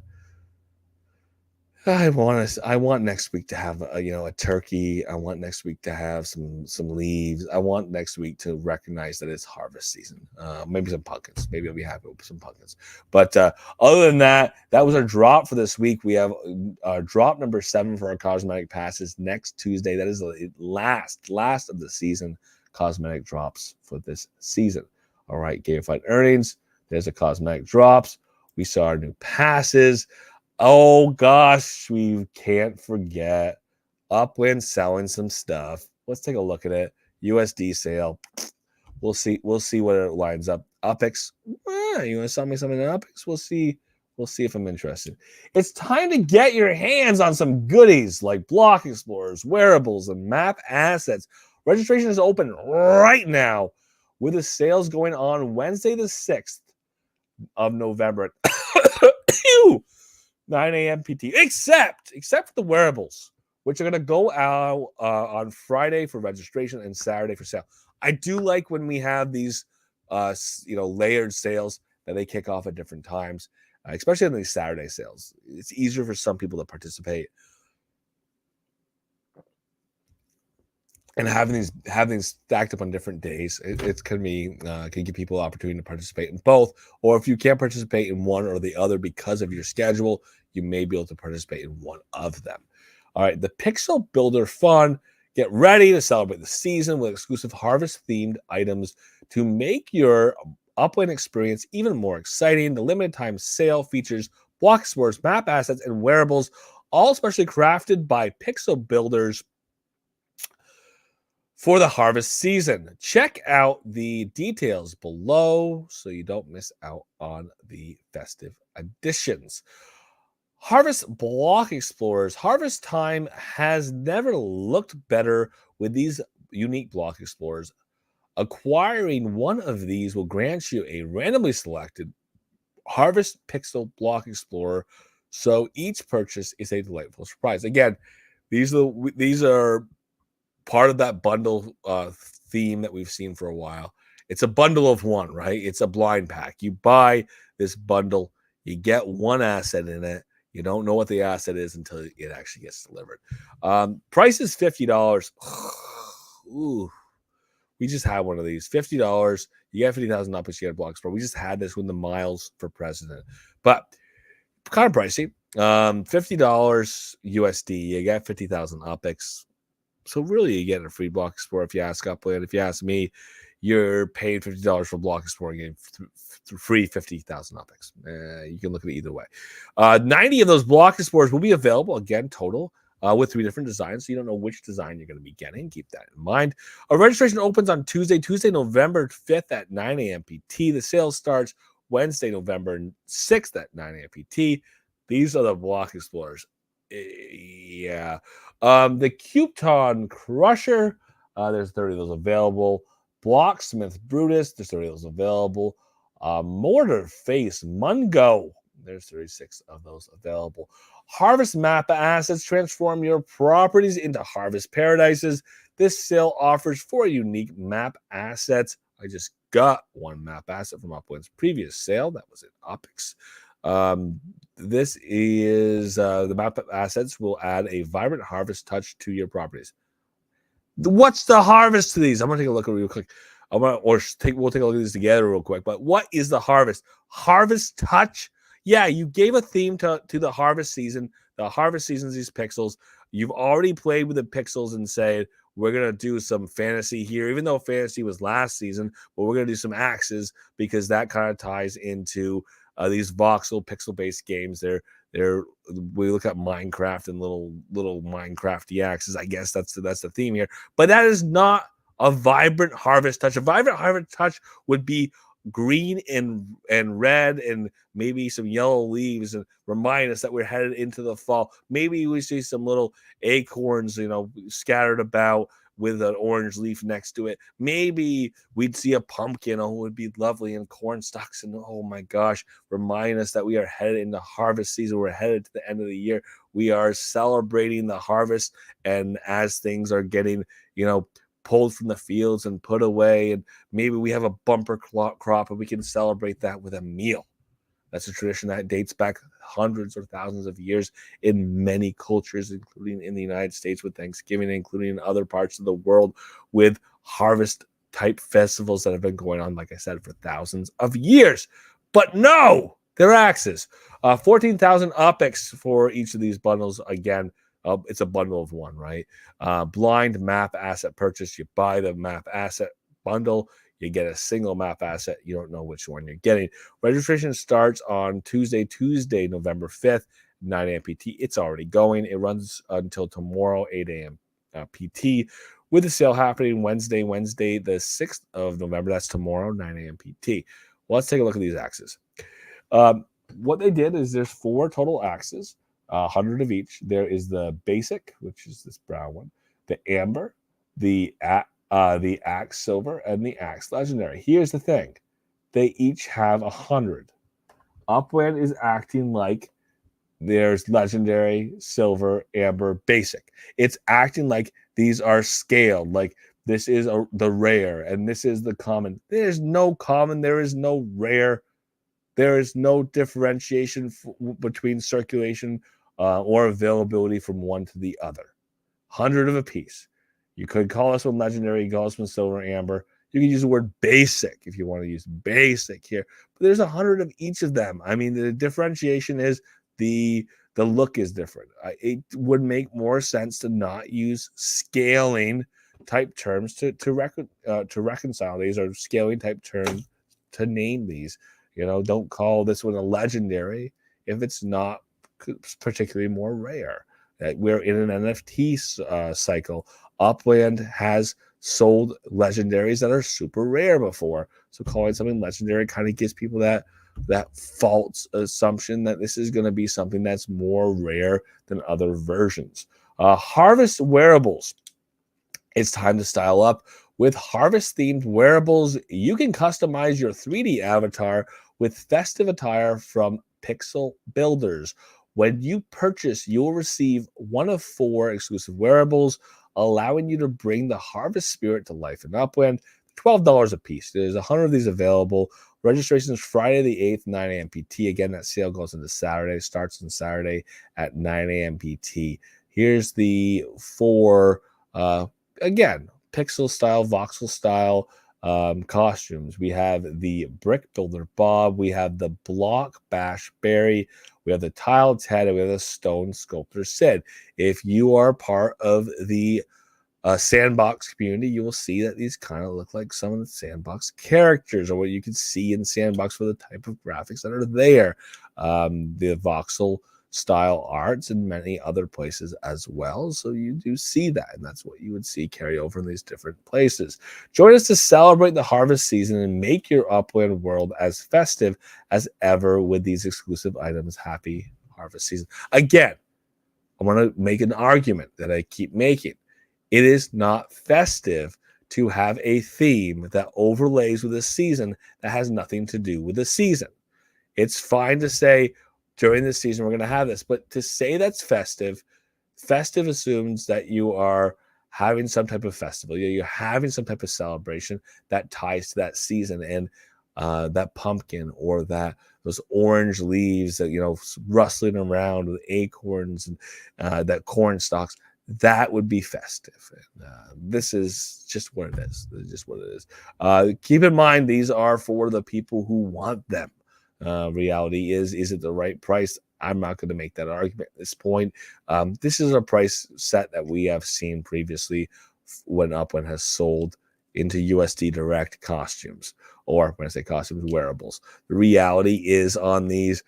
I want next week to have a turkey. I want next week to have some leaves. I want next week to recognize that it's harvest season. Maybe some pumpkins. Maybe I'll be happy with some pumpkins. But other than that, that was our drop for this week. We have drop number 7 for our cosmetic passes next Tuesday. That is the last of the season cosmetic drops for this season. All right, Gamified earnings. There's a cosmetic drops. We saw our new passes. Oh gosh, we can't forget Upland selling some stuff. Let's take a look at it. USD sale. We'll see what it lines up. UPX. You want to sell me something in UPX? We'll see if I'm interested. It's time to get your hands on some goodies like Block Explorers, wearables, and map assets. Registration is open right now, with the sales going on Wednesday the 6th of November. 9 a.m. PT, except for the wearables, which are going to go out on Friday for registration and Saturday for sale. I do like when we have these, layered sales that they kick off at different times, especially on these Saturday sales. It's easier for some people to participate. And having these stacked up on different days, it can give people opportunity to participate in both. Or if you can't participate in one or the other because of your schedule, you may be able to participate in one of them. All right, the Pixel Builder Fun. Get ready to celebrate the season with exclusive harvest-themed items to make your Upland experience even more exciting. The limited time sale features Block Explorers, map assets, and wearables, all specially crafted by Pixel Builders for the harvest season. Check out the details below so you don't miss out on the festive editions. Harvest Block Explorers. Harvest time has never looked better with these unique Block Explorers. Acquiring one of these will grant you a randomly selected Harvest Pixel Block Explorer, so each purchase is a delightful surprise. Again, these are part of that bundle theme that we've seen for a while. It's a bundle of one, right? It's a blind pack. You buy this bundle, you get one asset in it. You don't know what the asset is until it actually gets delivered. Price is $50. Ooh, we just had one of these. $50. You get 50,000 up, but you get a Block Explorer. We just had this with the miles for president, but kind of pricey. $50 USD. You get 50,000 UPX. So really, you're getting a free Block Explorer if you ask Upland. If you ask me, you're paying $50 for Block Explorer and getting free 50,000 UPX. You can look at it either way. 90 of those Block Explorers will be available, again, total, with 3 different designs. So you don't know which design you're going to be getting. Keep that in mind. Registration opens on Tuesday, November 5th at 9 a.m. PT. The sale starts Wednesday, November 6th at 9 a.m. PT. These are the block explorers. Yeah. The Cupton Crusher, there's 30 of those available. Blocksmith Brutus, there's 30 of those available. Mortar Face Mungo, there's 36 of those available. Harvest Map Assets, transform your properties into harvest paradises. This sale offers 4 unique map assets. I just got one map asset from Upwind's previous sale. That was in Opix. This is the map assets will add a vibrant harvest touch to your properties. What's the harvest to these? I'm gonna take a look real quick. We'll take a look at these together real quick. But what is the harvest? Harvest touch? Yeah, you gave a theme to the harvest season. The harvest season is these pixels. You've already played with the pixels and said we're gonna do some fantasy here, even though fantasy was last season. But we're gonna do some axes because that kind of ties into these voxel pixel-based games. We look at Minecraft and little Minecraft axes. I guess that's the theme here. But that is not a vibrant harvest touch. A vibrant harvest touch would be green and red and maybe some yellow leaves and remind us that we're headed into the fall. Maybe we see some little acorns, scattered about with an orange leaf next to it. Maybe we'd see a pumpkin. Oh, it would be lovely, and corn stalks. And oh my gosh, remind us that we are headed into harvest season. We're headed to the end of the year. We are celebrating the harvest. And as things are getting, pulled from the fields and put away, and maybe we have a bumper crop and we can celebrate that with a meal. That's a tradition that dates back hundreds or thousands of years in many cultures, including in the United States with Thanksgiving, including in other parts of the world with harvest-type festivals that have been going on, like I said, for thousands of years. But no, they're axes. 14,000 OPEX for each of these bundles. Again, it's a bundle of one, right? Blind map asset purchase. You buy the map asset bundle. You get a single map asset. You don't know which one you're getting. Registration starts on Tuesday, November 5th, 9 a.m. PT. It's already going. It runs until tomorrow, 8 a.m. PT, with the sale happening Wednesday, the 6th of November. That's tomorrow, 9 a.m. PT. Well, let's take a look at these axes. What they did is there's 4 total axes, 100 of each. There is the basic, which is this brown one, the amber, the Axe Silver, and the Axe Legendary. Here's the thing. They each have 100. Upland is acting like there's Legendary, Silver, Amber, Basic. It's acting like these are scaled, like this is the rare, and this is the common. There's no common. There is no rare. There is no differentiation between circulation or availability from one to the other. 100 of a piece. You could call this one legendary, you call this one silver, amber. You can use the word basic if you want to use basic here. But there's 100 of each of them. I mean, the differentiation is the look is different. It would make more sense to not use scaling type terms to reconcile these, or scaling type terms to name these. Don't call this one a legendary if it's not particularly more rare. We're in an NFT cycle. Upland has sold legendaries that are super rare before, so calling something legendary kind of gives people that false assumption that this is going to be something that's more rare than other versions. Harvest wearables. It's time to style up. With harvest-themed wearables, you can customize your 3D avatar with festive attire from Pixel Builders. When you purchase, you'll receive one of 4 exclusive wearables, allowing you to bring the harvest spirit to life in Upland. $12 a piece. There's 100 of these available. Registration is Friday the 8th, 9 a.m. PT. Again, that sale goes into Saturday. Starts on Saturday at 9 a.m. PT. Here's the 4, again, pixel style, voxel style costumes. We have the Brick Builder Bob. We have the Block Bash Barry. We have the Tile Ted, and we have the Stone Sculptor Sid. If you are part of the Sandbox community, you will see that these kind of look like some of the Sandbox characters, or what you can see in Sandbox for the type of graphics that are there. The voxel style arts in many other places as well. So you do see that, and that's what you would see carry over in these different places. Join us to celebrate the harvest season and make your Upland world as festive as ever with these exclusive items. Happy harvest season. Again, I want to make an argument that I keep making. It is not festive to have a theme that overlays with a season that has nothing to do with the season. It's fine to say during the season we're going to have this, but to say that's festive assumes that you are having some type of festival. You're having some type of celebration that ties to that season, and that pumpkin or those orange leaves that rustling around with acorns and that corn stalks. That would be festive. And, this is just what it is. This is just what it is. Keep in mind, these are for the people who want them. Reality is it the right price? I'm not going to make that argument at this point. This is a price set that we have seen previously when Upland has sold into USD direct costumes, or when I say costumes, wearables. The reality is on these,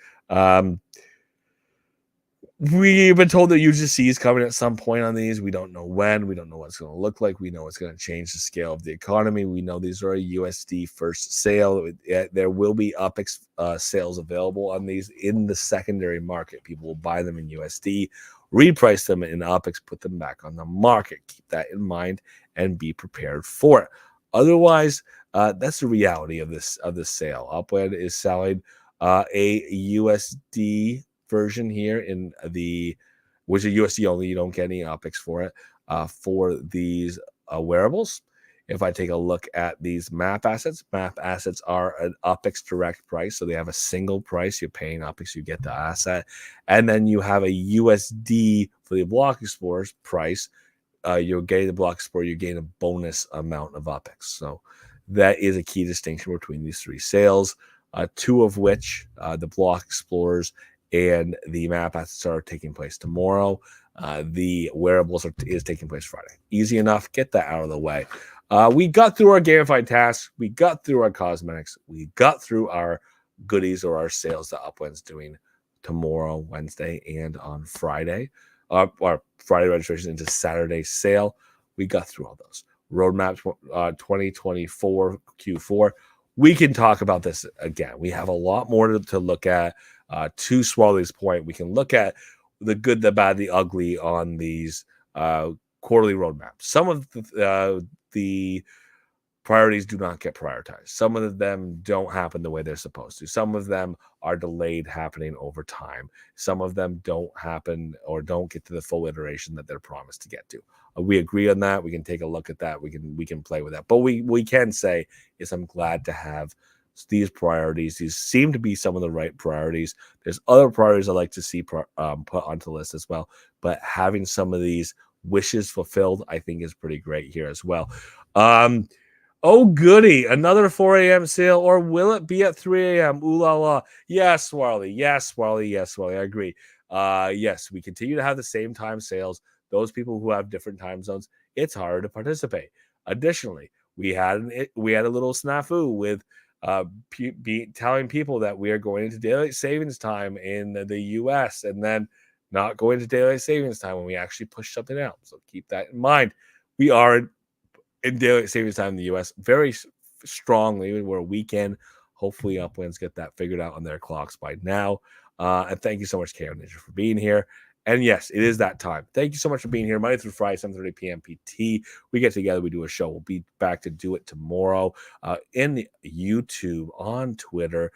we've been told that UGC is coming at some point on these. We don't know when. We don't know what it's going to look like. We know it's going to change the scale of the economy. We know these are a USD first sale. There will be UPX sales available on these in the secondary market. People will buy them in USD, reprice them in UPX, put them back on the market. Keep that in mind and be prepared for it. Otherwise, that's the reality of this sale. Upland is selling a USD version here which is USD only. You don't get any optics for it for these wearables. If I take a look at these map assets are an UPX direct price, so they have a single price. You're paying UPX, you get the asset, and then you have a USD for the Block Explorers price. You're getting the Block Explorer, you're getting a bonus amount of UPX. So that is a key distinction between these three sales, two of which, the Block Explorers and the map assets, are taking place tomorrow. The wearables is taking place Friday. Easy enough. Get that out of the way. We got through our gamified tasks. We got through our cosmetics. We got through our goodies or our sales that Upland's doing tomorrow, Wednesday, and on Friday. Our Friday registration into Saturday sale. We got through all those. Roadmap 2024 Q4. We can talk about this again. We have a lot more to look at. To Swaley's point, we can look at the good, the bad, the ugly on these quarterly roadmaps. Some of the priorities do not get prioritized. Some of them don't happen the way they're supposed to. Some of them are delayed happening over time. Some of them don't happen or don't get to the full iteration that they're promised to get to. We agree on that. We can take a look at that. We can play with that. But we can say is I'm glad to have these priorities. These seem to be some of the right priorities. There's other priorities I like to see put onto the list as well. But having some of these wishes fulfilled, I think, is pretty great here as well. Oh, goody. Another 4 a.m. sale, or will it be at 3 a.m.? Ooh la la. Yes, Swarley. Yes, Swarley. Yes, Swarley. I agree. Yes, we continue to have the same time sales. Those people who have different time zones, it's harder to participate. Additionally, we had a little snafu with telling people that we are going into daylight savings time in the U.S. and then not going to daylight savings time when we actually push something out. So keep that in mind. We are in daylight savings time in the U.S. very strongly. We're a weekend. Hopefully, Uplands get that figured out on their clocks by now. And thank you so much, KO Ninja, for being here. And yes, it is that time. Thank you so much for being here. Monday through Friday, 7:30 p.m. PT. We get together. We do a show. We'll be back to do it tomorrow in the YouTube, on Twitter,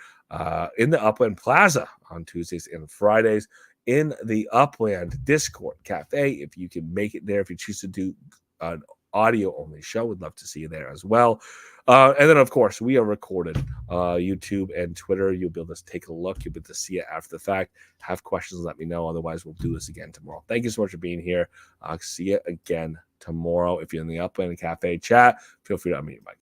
in the Upland Plaza on Tuesdays and Fridays, in the Upland Discord Cafe. If you can make it there, if you choose to do an audio-only show, we'd love to see you there as well. And then, of course, we are recorded YouTube and Twitter. You'll be able to take a look. You'll be able to see it after the fact. Have questions, let me know. Otherwise, we'll do this again tomorrow. Thank you so much for being here. I'll see you again tomorrow. If you're in the Upland Cafe chat, feel free to unmute your mic.